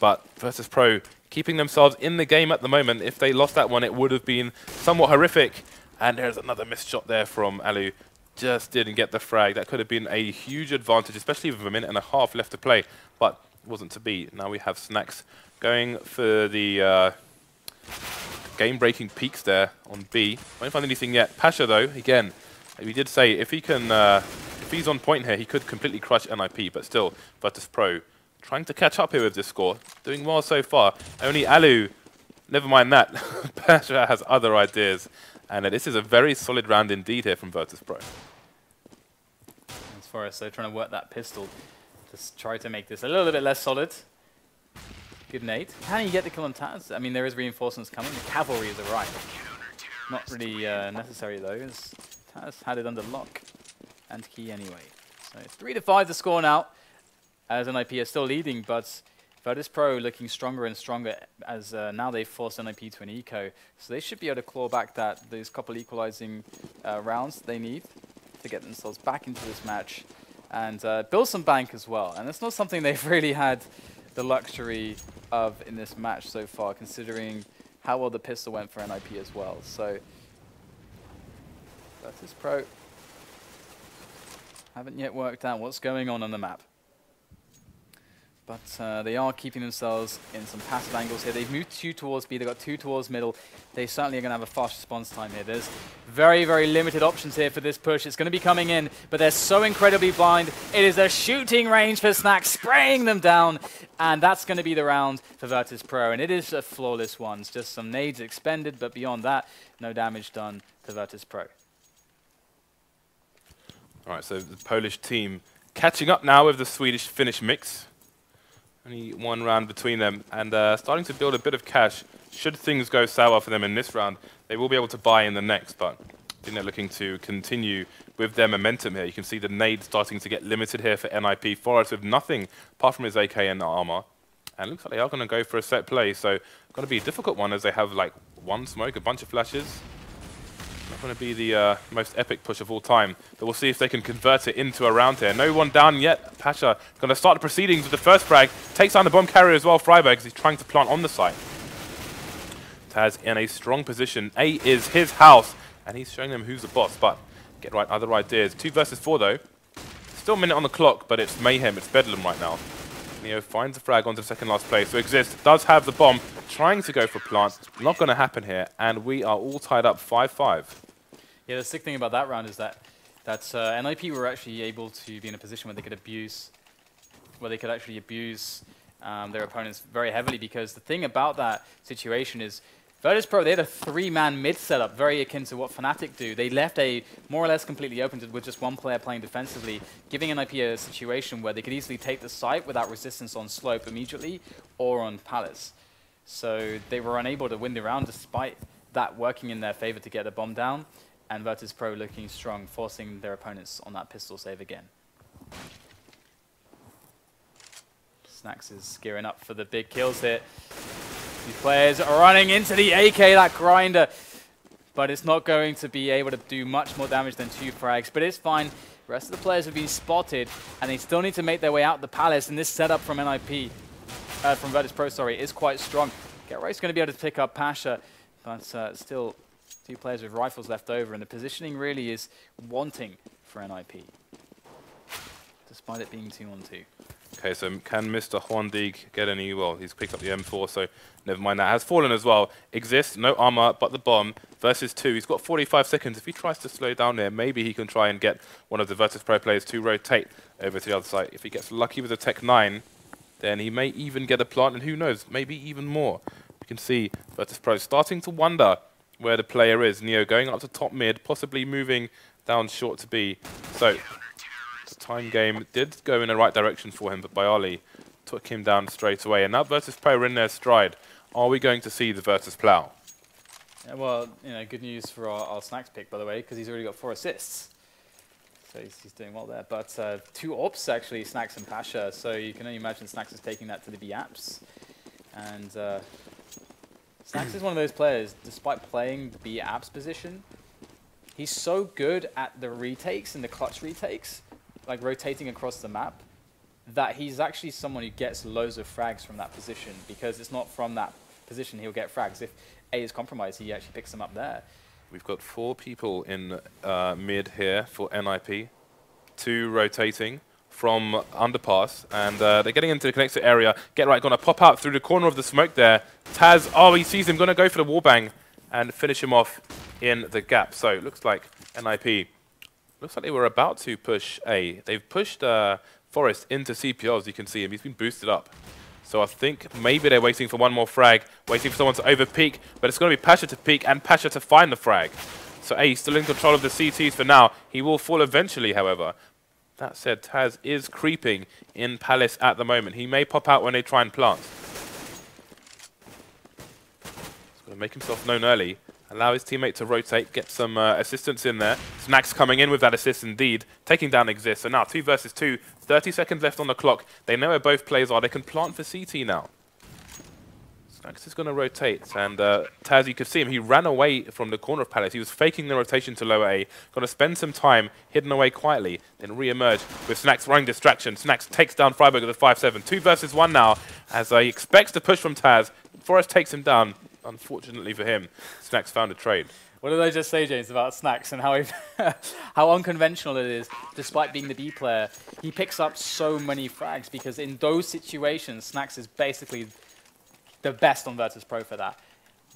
But VirtusPro keeping themselves in the game at the moment. If they lost that one, it would have been somewhat horrific. And there's another missed shot there from Allu. Just didn't get the frag. That could have been a huge advantage, especially with a minute and a half left to play. But it wasn't to be. Now we have Snax going for the game-breaking peaks there on B. Won't find anything yet. Pasha, though, again, we did say if he can, if he's on point here, he could completely crush NIP. But still, VirtusPro trying to catch up here with this score, doing well so far. Only Allu, never mind that. Pasha has other ideas, and this is a very solid round indeed here from VirtusPro. As far as they're trying to work that pistol, just try to make this a little bit less solid. Good nade. Can he get the kill on TaZ? I mean, there is reinforcements coming. The cavalry has arrived. Not really necessary, though, as TaZ had it under lock and key anyway. So 3-5 the score now, as NIP are still leading, but VirtusPro looking stronger and stronger as now they've forced NIP to an eco. So they should be able to claw back those couple equalizing rounds they need to get themselves back into this match and build some bank as well. And it's not something they've really had the luxury of in this match so far, considering how well the pistol went for NIP as well. So VirtusPro haven't yet worked out what's going on the map. But they are keeping themselves in some passive angles here. They've moved 2 towards B, they've got 2 towards middle. They certainly are going to have a fast response time here. There's very, very limited options here for this push. It's going to be coming in, but they're so incredibly blind. It is a shooting range for Snax, spraying them down. And that's going to be the round for VirtusPro. And it is a flawless one. It's just some nades expended, but beyond that, no damage done to VirtusPro. All right, so the Polish team catching up now with the Swedish-Finnish mix. Only 1 round between them, and starting to build a bit of cash. Should things go sour for them in this round, they will be able to buy in the next, but I think they're looking to continue with their momentum here. You can see the nade starting to get limited here for NIP. Forest with nothing apart from his AK and armor. And it looks like they are going to go for a set play. So going to be a difficult one as they have like one smoke, a bunch of flashes. Not going to be the most epic push of all time. But we'll see if they can convert it into a round here. No one down yet. Pasha going to start the proceedings with the first frag. Takes down the bomb carrier as well, Friberg, as he's trying to plant on the site. TaZ in a strong position. A is his house. And he's showing them who's the boss, but get right other ideas. 2 versus 4 though. Still a minute on the clock, but it's mayhem, it's bedlam right now. Neo finds the frag onto the second last place. So Xizt does have the bomb, trying to go for plant. Not going to happen here, and we are all tied up 5-5. Yeah, the sick thing about that round is that NIP were actually able to be in a position where they could actually abuse their opponents very heavily, because the thing about that situation is Virtus.pro, they had a 3-man mid setup, very akin to what Fnatic do. They left a more or less completely open with just one player playing defensively, giving NIP a situation where they could easily take the site without resistance on slope immediately or on palace. So they were unable to win the round despite that working in their favor to get the bomb down, and Virtus.pro looking strong, forcing their opponents on that pistol save again. Snax is gearing up for the big kills here. These players are running into the AK, that grinder, but it's not going to be able to do much more damage than 2 frags, but it's fine. The rest of the players have been spotted, and they still need to make their way out the palace, and this setup from NIP, from Virtus.pro, sorry, is quite strong. Get-Right's going to be able to pick up Pasha, but still 2 players with rifles left over, and the positioning really is wanting for NIP, despite it being 2-on-2. Okay, so can Mr. Hondig get any? Well, he's picked up the M4, so never mind that. Has fallen as well. Xizt, no armor, but the bomb. Versus 2. He's got 45 seconds. If he tries to slow down there, maybe he can try and get one of the Virtus.pro players to rotate over to the other side. If he gets lucky with a Tech 9, then he may even get a plant, and who knows, maybe even more. You can see Virtus.pro starting to wonder where the player is. Neo going up to top mid, possibly moving down short to B. So time game did go in the right direction for him, but byali took him down straight away. And now Virtus.pro are in their stride. Are we going to see the Virtus plow? Yeah, well, you know, good news for our Snax pick, by the way, because he's already got 4 assists. So he's doing well there. But 2 ops, actually, Snax and Pasha. So you can only imagine Snax is taking that to the B apps. And Snax is one of those players, despite playing the B apps position, he's so good at the retakes and the clutch retakes, like rotating across the map, that he's actually someone who gets loads of frags from that position, because it's not from that position he'll get frags. If A is compromised, he actually picks them up there. We've got 4 people in mid here for NIP, 2 rotating from underpass, and they're getting into the connector area. Get-Right going to pop out through the corner of the smoke there. TaZ, oh, he sees him, going to go for the wallbang and finish him off in the gap. So it looks like NIP, looks like they were about to push A. They've pushed Forest into CPL, as you can see him. He's been boosted up. So I think maybe they're waiting for one more frag, waiting for someone to over-peek, but it's going to be Pasha to peek and Pasha to find the frag. So A still in control of the CTs for now. He will fall eventually, however. That said, TaZ is creeping in Palace at the moment. He may pop out when they try and plant. He's going to make himself known early, allow his teammate to rotate, get some assistance in there. Snax coming in with that assist indeed, taking down Xizt. So now 2 versus 2, 30 seconds left on the clock. They know where both players are. They can plant for CT now. Snax is going to rotate, and TaZ, you could see him, he ran away from the corner of Palace. He was faking the rotation to lower A, going to spend some time hidden away quietly, then re-emerge with Snax running distraction. Snax takes down Friberg with a 5-7. 2 versus 1 now, as he expects to push from TaZ. Forest takes him down. Unfortunately for him, Snax found a trade. What did I just say, James, about Snax and how how unconventional it is, despite being the B player? He picks up so many frags, because in those situations, Snax is basically the best on Virtus.pro for that.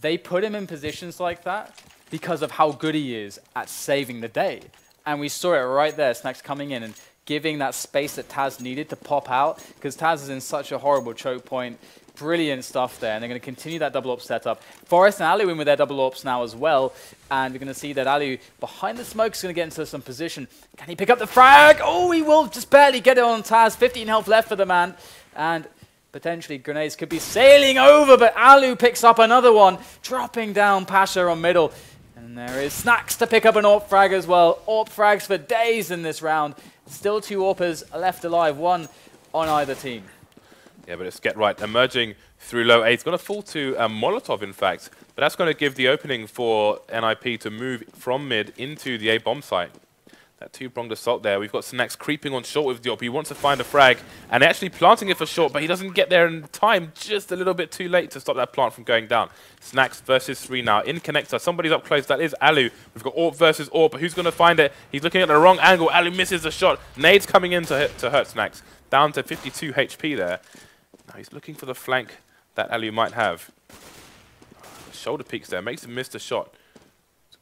They put him in positions like that because of how good he is at saving the day. And we saw it right there, Snax coming in and giving that space that TaZ needed to pop out, because TaZ is in such a horrible choke point. Brilliant stuff there, and they're going to continue that double op setup. Forest and allu in with their double ops now as well, and we're going to see that allu behind the smoke is going to get into some position. Can he pick up the frag? Oh, he will just barely get it on TaZ. 15 health left for the man, and potentially grenades could be sailing over, but allu picks up another one, dropping down Pasha on middle. And And there is Snax to pick up an AWP frag as well. AWP frags for days in this round. Still 2 AWPers left alive, 1 on either team. Yeah, but it's Get Right emerging through low A. It's going to fall to Molotov, in fact. But that's going to give the opening for NIP to move from mid into the A bomb site. That 2-pronged assault there. We've got Snax creeping on short with the AWP. He wants to find a frag and actually planting it for short, but he doesn't get there in time. Just a little bit too late to stop that plant from going down. Snax versus 3 now. In connector. Somebody's up close. That is allu. We've got AWP versus AWP, but who's going to find it? He's looking at the wrong angle. allu misses the shot. Nades coming in to hurt Snax. Down to 52 HP there. Now he's looking for the flank that allu might have. Shoulder peeks there. Makes him miss the shot.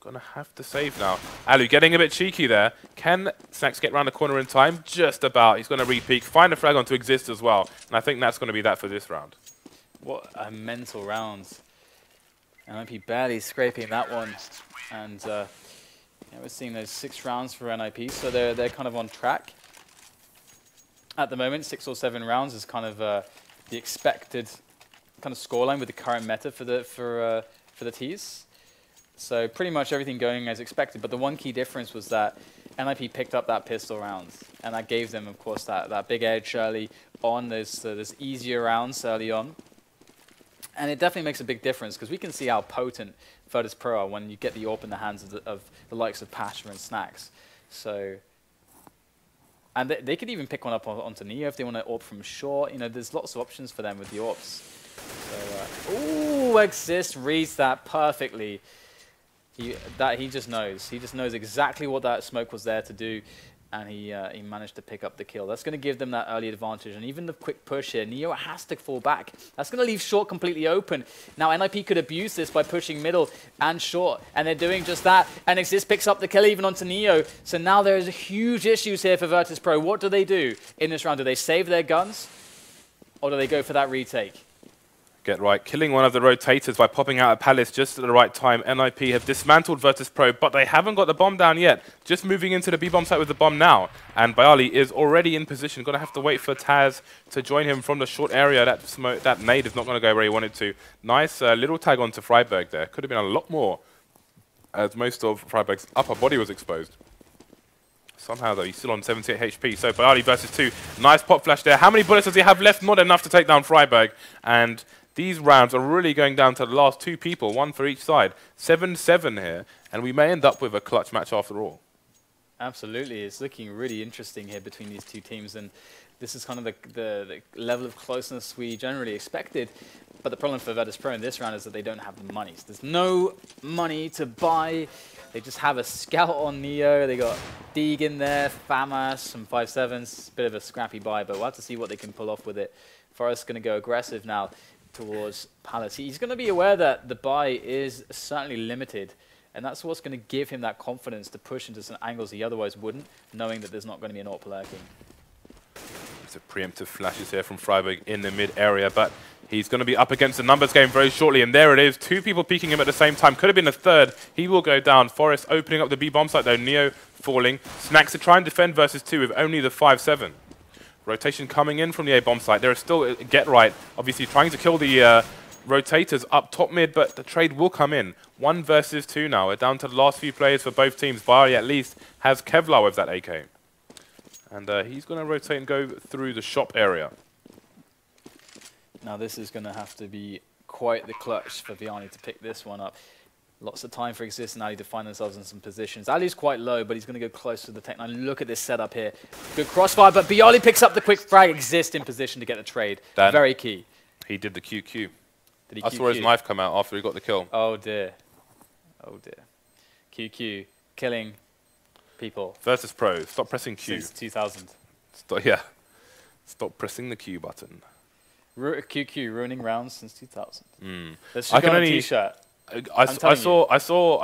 Gonna have to save now. allu getting a bit cheeky there. Can Snax get around the corner in time? Just about. He's gonna re-peek, find a frag onto Xizt as well. And I think that's gonna be that for this round. What a mental round. NIP barely scraping that one. And yeah, we're seeing those 6 rounds for NIP, so they're kind of on track. At the moment, 6 or 7 rounds is kind of the expected kind of scoreline with the current meta for the T's. So pretty much everything going as expected, but the one key difference was that NIP picked up that pistol round, and that gave them, of course, that big edge early on. There's easier rounds early on, and it definitely makes a big difference because we can see how potent VirtusPro are when you get the AWP in the hands of the likes of Pasha and Snax. So, and they could even pick one up onto Neo if they want to AWP from short. You know, there's lots of options for them with the AWPs. So, ooh, Xizt reads that perfectly. He just knows. He just knows exactly what that smoke was there to do, and he managed to pick up the kill. That's going to give them that early advantage, and even the quick push here, Neo has to fall back. That's going to leave short completely open. Now NIP could abuse this by pushing middle and short, and they're doing just that. And Xizt picks up the kill even onto Neo. So now there's huge issues here for VirtusPro. What do they do in this round? Do they save their guns, or do they go for that retake? Get Right, killing one of the rotators by popping out a palace just at the right time. NIP have dismantled VirtusPro, but they haven't got the bomb down yet. Just moving into the B bomb site with the bomb now. And byali is already in position. Going to have to wait for TaZ to join him from the short area. That nade is not going to go where he wanted to. Nice little tag onto Friberg there. Could have been a lot more, as most of Friberg's upper body was exposed. Somehow, though, he's still on 78 HP. So byali versus 2. Nice pop flash there. How many bullets does he have left? Not enough to take down Friberg. And these rounds are really going down to the last 2 people, 1 for each side. 7-7 here, and we may end up with a clutch match after all. Absolutely. It's looking really interesting here between these 2 teams, and this is kind of the level of closeness we generally expected. But the problem for VirtusPro in this round is that they don't have the money. So there's no money to buy. They just have a scout on Neo. They got Deeg in there, Famas, some 5.7s. Bit of a scrappy buy, but we'll have to see what they can pull off with it. Forrest's going to go aggressive now towards Palace. He's going to be aware that the buy is certainly limited, and that's what's going to give him that confidence to push into some angles he otherwise wouldn't, knowing that there's not going to be an AWP lurking. It's a preemptive flashes here from Friberg in the mid area, but he's going to be up against the numbers game very shortly, and there it is. 2 people peeking him at the same time. Could have been a third. He will go down. Forrest opening up the B bomb site though. Neo falling. Snax to try and defend versus 2 with only the 5.7. Rotation coming in from the A bomb site. There is still Get Right, obviously trying to kill the rotators up top mid, but the trade will come in. 1 versus 2 now. We're down to the last few players for both teams. byali at least has Kevlar with that AK. And he's going to rotate and go through the shop area. Now this is going to have to be quite the clutch for byali to pick this one up. Lots of time for Xizt and allu to find themselves in some positions. allu's quite low, but he's going to go close to the tech. Now look at this setup here. Good crossfire, but byali picks up the quick frag. Xizt in position to get the trade. Dan, very key. He did the QQ. Did he I QQ? saw his knife come out after he got the kill. Oh dear. Oh dear. QQ. Killing people. VirtusPro. Stop pressing Q. Since 2000. Stop pressing the Q button. QQ ruining rounds since 2000. Let's I just can go on a only t-shirt. I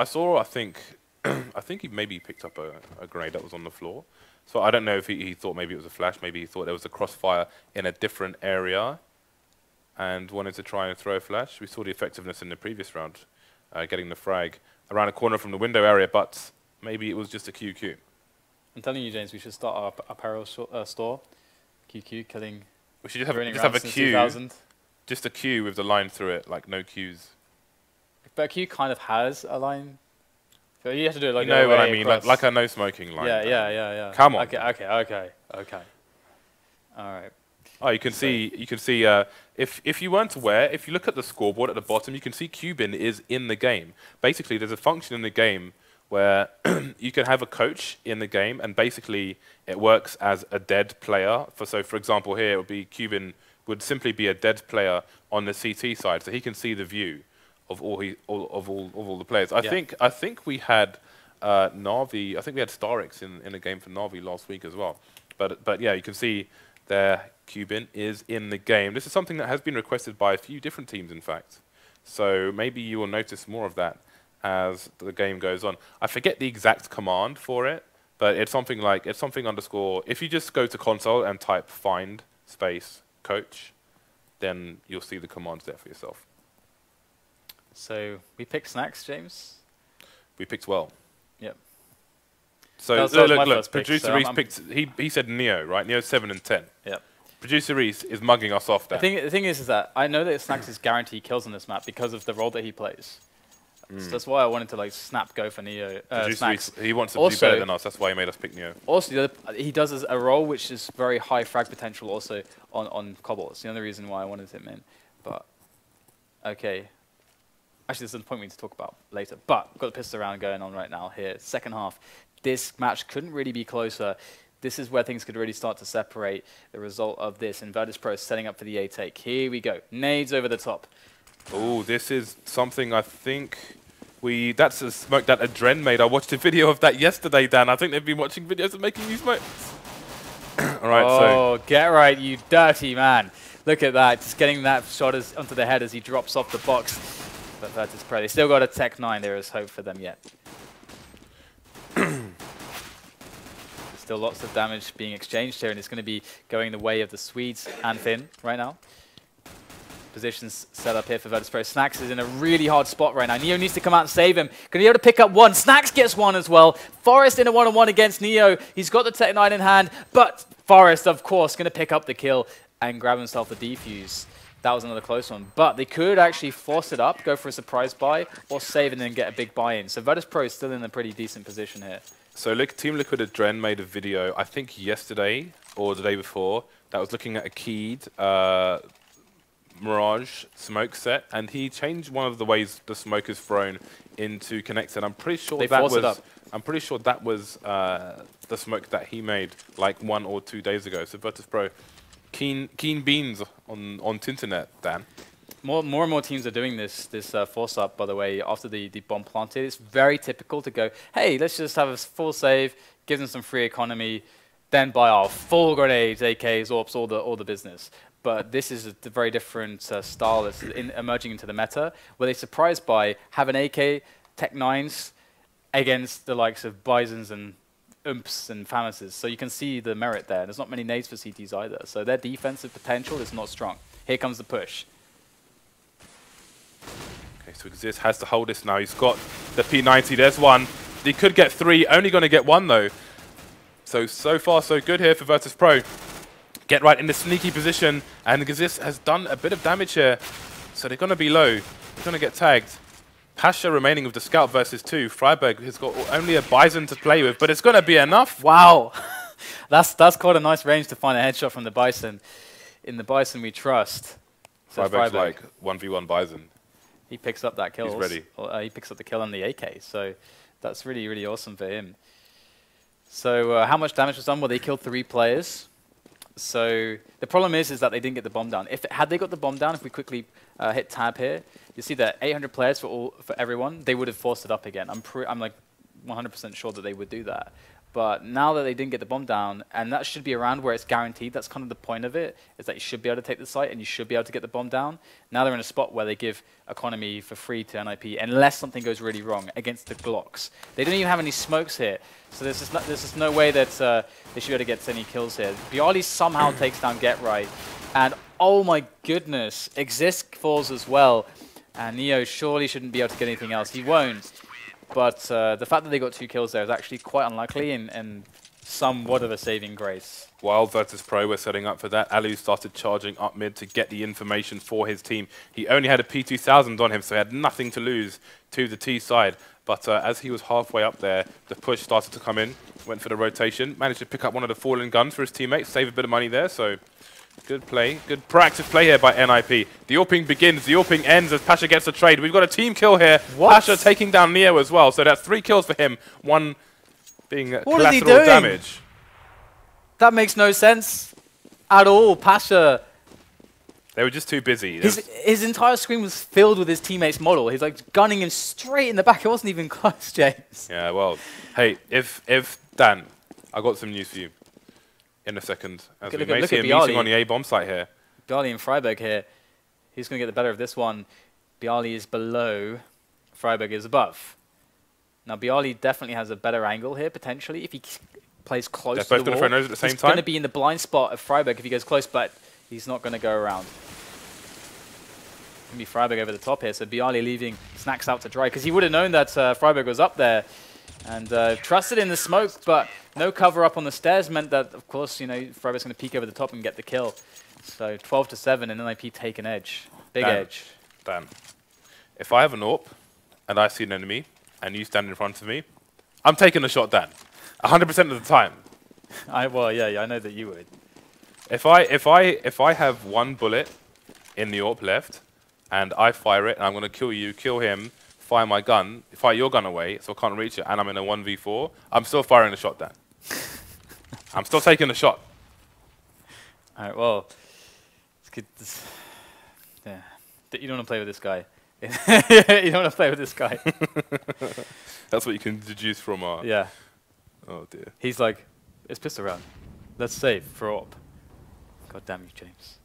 saw. I think I think he maybe picked up a grenade that was on the floor. So I don't know if he thought maybe it was a flash. Maybe he thought there was a crossfire in a different area, and wanted to try and throw a flash. We saw the effectiveness in the previous round, getting the frag around a corner from the window area. But maybe it was just a QQ. I'm telling you, James, we should start our apparel store. QQ killing. We should just have a Q. 2000. Just a Q with the line through it, like no Qs. But Q kind of has a line. So you have to do it like you know what I mean, like a no smoking line. Yeah. Come on. Okay. All right. Oh, you can see. If you weren't aware, if you look at the scoreboard at the bottom, you can see Cubin is in the game. Basically, there's a function in the game where you can have a coach in the game, and basically it works as a dead player. So, for example, here it would be Cubin would simply be a dead player on the CT side, so he can see the view of all the players. I think we had Na'Vi. I think we had Starix in a game for Na'Vi last week as well. But yeah, you can see there Cubin is in the game. This is something that has been requested by a few different teams, in fact. So maybe you will notice more of that as the game goes on. I forget the exact command for it, but it's something like _ If you just go to console and type find space coach, then you'll see the commands there for yourself. So we picked Snax, James. We picked well. Yep. So look, Producer Reese picked. He said Neo, right? Neo 7 and 10. Yep. Producer Reese is mugging us off there. The thing is that I know that Snax is guaranteed kills on this map because of the role that he plays. So that's why I wanted to like snap go for Neo. Snax. He wants to do better than us. That's why he made us pick Neo. Also, he does a role which is very high frag potential also on Cobble. It's the only reason why I wanted him in. But okay. Actually, this is a point we need to talk about later. But we've got the pistol round going on right now here. Second half. This match couldn't really be closer. This is where things could really start to separate the result of this. And VirtusPro setting up for the A take. Here we go. Nades over the top. Oh, this is something I think that's a smoke that Adren made. I watched a video of that yesterday, Dan. I think they've been watching videos of making these smokes. All right, oh, get right, you dirty man. Look at that. Just getting that shot onto the head as he drops off the box. But VirtusPro, they still got a Tech 9. There is hope for them yet. Still lots of damage being exchanged here, and it's going to be going the way of the Swedes and Finn right now. Positions set up here for VirtusPro. Snax is in a really hard spot right now. Neo needs to come out and save him. Going to be able to pick up one. Snax gets one as well. Forest in a one-on-one against Neo. He's got the Tech 9 in hand, but Forest, of course, going to pick up the kill and grab himself the defuse. That was another close one. But they could actually force it up, go for a surprise buy, or save and then get a big buy-in. So VirtusPro is still in a pretty decent position here. So Team Liquid Adren made a video, I think yesterday or the day before, that was looking at a keyed Mirage smoke set, and he changed one of the ways the smoke is thrown into connected. I'm pretty sure that was the smoke that he made like 1 or 2 days ago. So VirtusPro, keen beans on Tinternet, Dan. More and more teams are doing this force up, by the way, after the bomb planted. It's very typical to go, hey, let's just have a full save, give them some free economy, then buy our full grenades, AKs, AWPs, all the business. But this is a very different style that's emerging into the meta, where they surprise by have an AK, Tech 9s against the likes of Bisons and Umps and Famuses. So you can see the merit there. There's not many nades for CTs either. So their defensive potential is not strong. Here comes the push. Okay, so Xizt has to hold this now. He's got the P90. There's one. He could get 3. Only going to get 1, though. So far, so good here for VirtusPro. Get right in the sneaky position. And Xizt has done a bit of damage here. So they're going to be low. They're going to get tagged. Pasha remaining with the scout versus 2. Friberg has got only a Bison to play with, but it's going to be enough. Wow. that's quite a nice range to find a headshot from the Bison. In the Bison we trust. Friberg's like 1v1 Bison. He picks up that kill. He's ready. He picks up the kill on the AK, so that's really, really awesome for him. So how much damage was done? Well, they killed 3 players. So the problem is that they didn't get the bomb down. Had they got the bomb down, if we quickly hit tab here, you see that 800 players for everyone, they would have forced it up again. I'm like 100% sure that they would do that. But now that they didn't get the bomb down, and that should be around where it's guaranteed, that's kind of the point of it, is that you should be able to take the site and you should be able to get the bomb down. Now they're in a spot where they give economy for free to NIP, unless something goes really wrong against the Glocks. They don't even have any smokes here, so there's just no way that they should be able to get any kills here. Byali somehow takes down Get Right, and oh my goodness, Xizt falls as well, and Neo surely shouldn't be able to get anything else. He won't. But the fact that they got 2 kills there is actually quite unlikely and somewhat of a saving grace. While VirtusPro were setting up for that, allu started charging up mid to get the information for his team. He only had a P2000 on him, so he had nothing to lose to the T side. But as he was halfway up there, the push started to come in, went for the rotation, managed to pick up one of the fallen guns for his teammates, save a bit of money there, so good play. Good proactive play here by NIP. The AWPing begins, the AWPing ends as Pasha gets a trade. We've got a team kill here. What? Pasha taking down Neo as well, so that's 3 kills for him, 1 being collateral damage. That makes no sense at all. Pasha... They were just too busy. His entire screen was filled with his teammate's model. He's like gunning him straight in the back. It wasn't even close, James. Yeah, well, hey, if Dan, I got some news for you in a second. As we may see a meeting on the A bomb site here. Bieli and Friberg here. He's going to get the better of this one. Bieli is below. Friberg is above. Now, Bieli definitely has a better angle here, potentially, if he plays close to the wall. They're both going to throw nose at the same time. He's going to be in the blind spot of Friberg if he goes close, but he's not going to go around. Going to be Friberg over the top here, so Bieli leaving Snax out to dry, because he would have known that Friberg was up there and trusted in the smoke, but no cover up on the stairs meant that, of course, you know, Friberg's going to peek over the top and get the kill. So 12-7 and NIP take an edge. Big edge. Dan, if I have an AWP and I see an enemy and you stand in front of me, I'm taking a shot, Dan. 100% of the time. Well, yeah, I know that you would. If I have 1 bullet in the AWP left, and I fire it, and I'm going to kill you, kill him, fire my gun, fire your gun away, so I can't reach it, and I'm in a 1v4, I'm still firing a shot, Dan. I'm still taking a shot. All right, well, it's good. Yeah. You don't want to play with this guy. You don't want to play with this guy. That's what you can deduce from our... Yeah. Oh, dear. He's like, it's pistol round. Let's save for AWP. God damn you, James.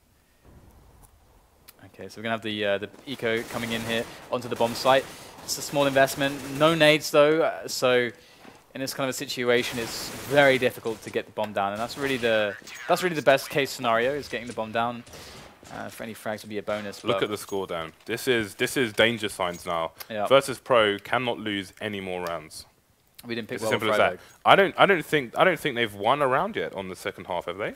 Okay, so we're going to have the eco coming in here onto the bomb site. It's a small investment. No nades, though. So in this kind of a situation, it's very difficult to get the bomb down. And that's really the best case scenario, is getting the bomb down. For any frags would be a bonus. Look at the score down. This is danger signs now. Yep. VirtusPro cannot lose any more rounds. We didn't pick it's well simple as that. I don't think they've won a round yet on the second half, have they?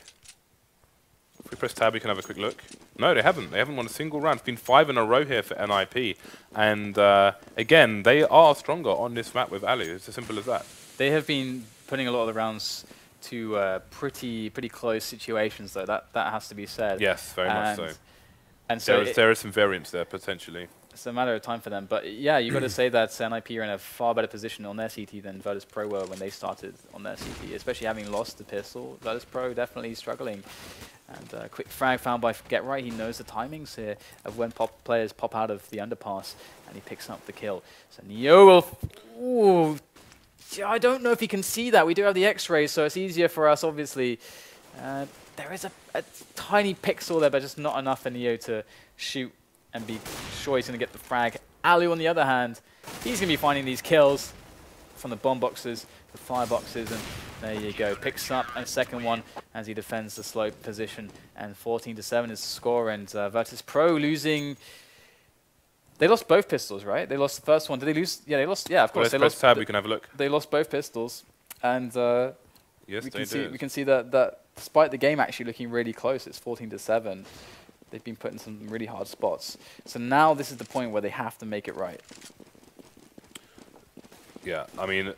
If we press tab, we can have a quick look. No, they haven't. They haven't won a single round. It's been 5 in a row here for NIP. And again, they are stronger on this map with allu. It's as simple as that. They have been putting a lot of the rounds to pretty close situations, though. That has to be said. Yes, very much so. And so there is some variance there potentially. It's a matter of time for them. But yeah, you've got to say that NIP are in a far better position on their CT than VirtusPro were when they started on their CT, especially having lost the pistol. VirtusPro definitely struggling. And quick frag found by GetRight. He knows the timings here of when players pop out of the underpass, and he picks up the kill. So Neo will... Ooh, I don't know if he can see that. We do have the X-rays, so it's easier for us, obviously. There is a tiny pixel there, but just not enough for Neo to shoot and be sure he's going to get the frag. allu, on the other hand, he's going to be finding these kills from the bomb boxes, the fire boxes, and there you go. Picks up a second one as he defends the slope position, and 14-7 is the score. And VirtusPro losing. They lost both pistols, right? They lost the first one. Did they lose? Yeah, they lost. Yeah, of course. They lost. Tab, we can have a look. They lost both pistols, and yes, we can see that despite the game actually looking really close, it's 14-7. They've been put in some really hard spots. So now this is the point where they have to make it right. Yeah, I mean,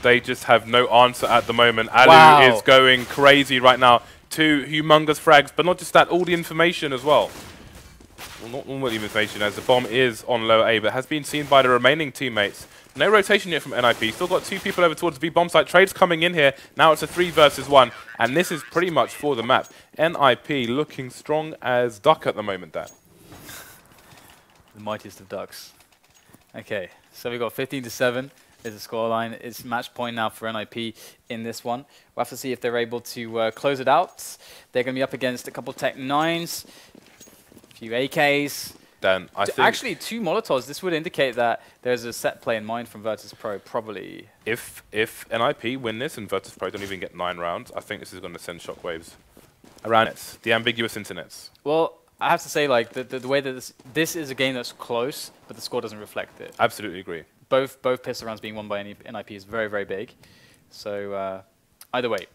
they just have no answer at the moment. allu is going crazy right now. 2 humongous frags, but not just that, all the information as well. Well, not all the information, as the bomb is on lower A, but has been seen by the remaining teammates. No rotation yet from NIP. Still got 2 people over towards the B bomb site. Trades coming in here. Now it's a 3 versus 1, and this is pretty much for the map. NIP looking strong as duck at the moment, Dan. The mightiest of ducks. Okay, so we've got 15-7 is the scoreline. It's match point now for NIP in this one. We'll have to see if they're able to close it out. They're going to be up against a couple Tech 9s, a few AKs. Dan, I think actually 2 Molotovs. This would indicate that there's a set play in mind from VirtusPro, probably. If NIP win this and VirtusPro don't even get 9 rounds, I think this is going to send shockwaves around it. The ambiguous internets. Well, I have to say, like, the way that this is a game that's close, but the score doesn't reflect it. Absolutely agree. Both pistol rounds being won by NIP is very, very big. So either way,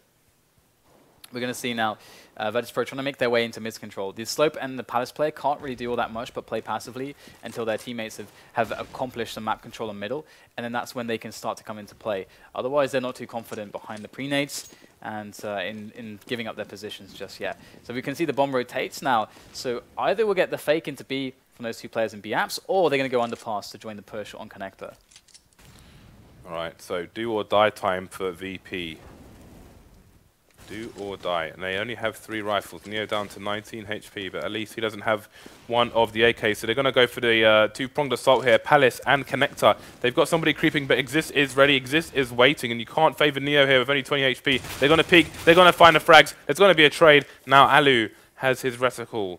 we're going to see now Virtus.pro trying to make their way into mid control. The Slope and the Palace player can't really do all that much but play passively until their teammates have accomplished the map control in middle, and then that's when they can start to come into play. Otherwise, they're not too confident behind the pre-nades and in giving up their positions just yet. So we can see the bomb rotates now. So either we'll get the fake into B from those two players in B apps, or they're going to go underpass to join the push on connector. All right, so do or die time for VP. Do or die. And they only have 3 rifles. Neo down to 19 HP, but at least he doesn't have one of the AK. So they're going to go for the two-pronged assault here. Palace and Connector. They've got somebody creeping, but Xizt is ready. Xizt is waiting, and you can't favor Neo here with only 20 HP. They're going to peek. They're going to find the frags. There's going to be a trade. Now Allu has his reticle.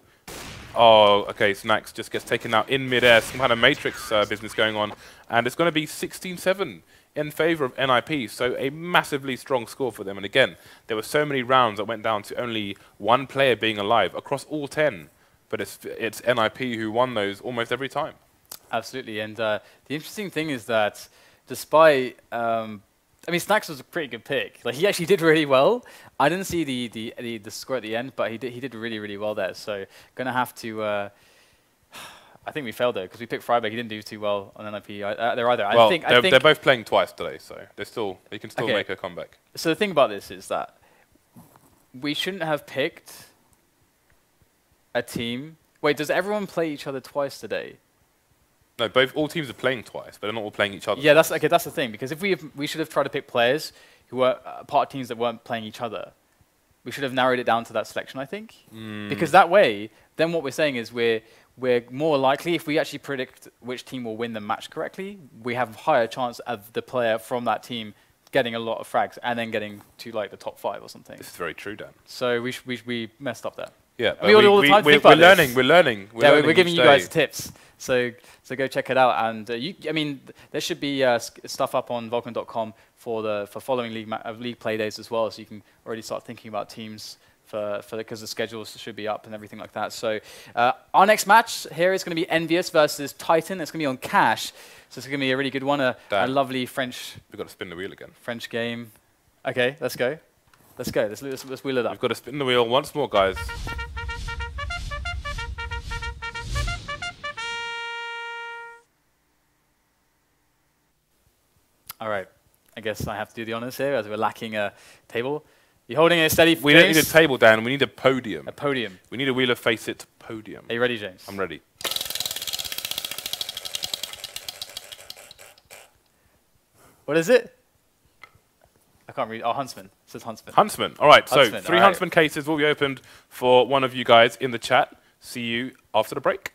Oh, okay, Snax just gets taken out in midair. Some kind of Matrix business going on. And it's going to be 16-7. In favor of NIP, so a massively strong score for them. And again, there were so many rounds that went down to only one player being alive across all 10, but it's NIP who won those almost every time. Absolutely, and the interesting thing is that despite, I mean, Snax was a pretty good pick. Like, he actually did really well. I didn't see the score at the end, but he did really, really well there. So gonna have to. I think we failed there because we picked Friberg. He didn't do too well on NIP. They're either. Well, I think they're both playing twice today, so they can still make a comeback. So the thing about this is that we shouldn't have picked a team. Wait, does everyone play each other twice today? No, all teams are playing twice, but they're not all playing each other. Yeah, that's okay. That's the thing, because if we should have tried to pick players who were part of teams that weren't playing each other. We should have narrowed it down to that selection, I think, because that way, then what we're saying is we're more likely, if we actually predict which team will win the match correctly, we have a higher chance of the player from that team getting a lot of frags and then getting to like the top 5 or something. This is very true, Dan. So we messed up there. Yeah, I mean, all the time we're learning. We're learning. We're giving you guys tips. So go check it out. And I mean, there should be stuff up on Vulcan.com for following league play days as well, so you can already start thinking about teams. Because the schedules should be up and everything like that. So our next match here is going to be Envious versus Titan. It's going to be on Cash. So it's going to be a really good one, a lovely French... We've got to spin the wheel again. French game. Okay, let's go. Let's go. Let's wheel it up. We've got to spin the wheel once more, guys. All right. I guess I have to do the honors here as we're lacking a table. You're holding it steady. We don't need a table, Dan. We need a podium. A podium. We need a wheel of FACEIT podium. Are you ready, James? I'm ready. What is it? I can't read. Oh, Huntsman. It says Huntsman. Huntsman. All right. Huntsman. So 3 Huntsman cases will be opened for one of you guys in the chat. See you after the break.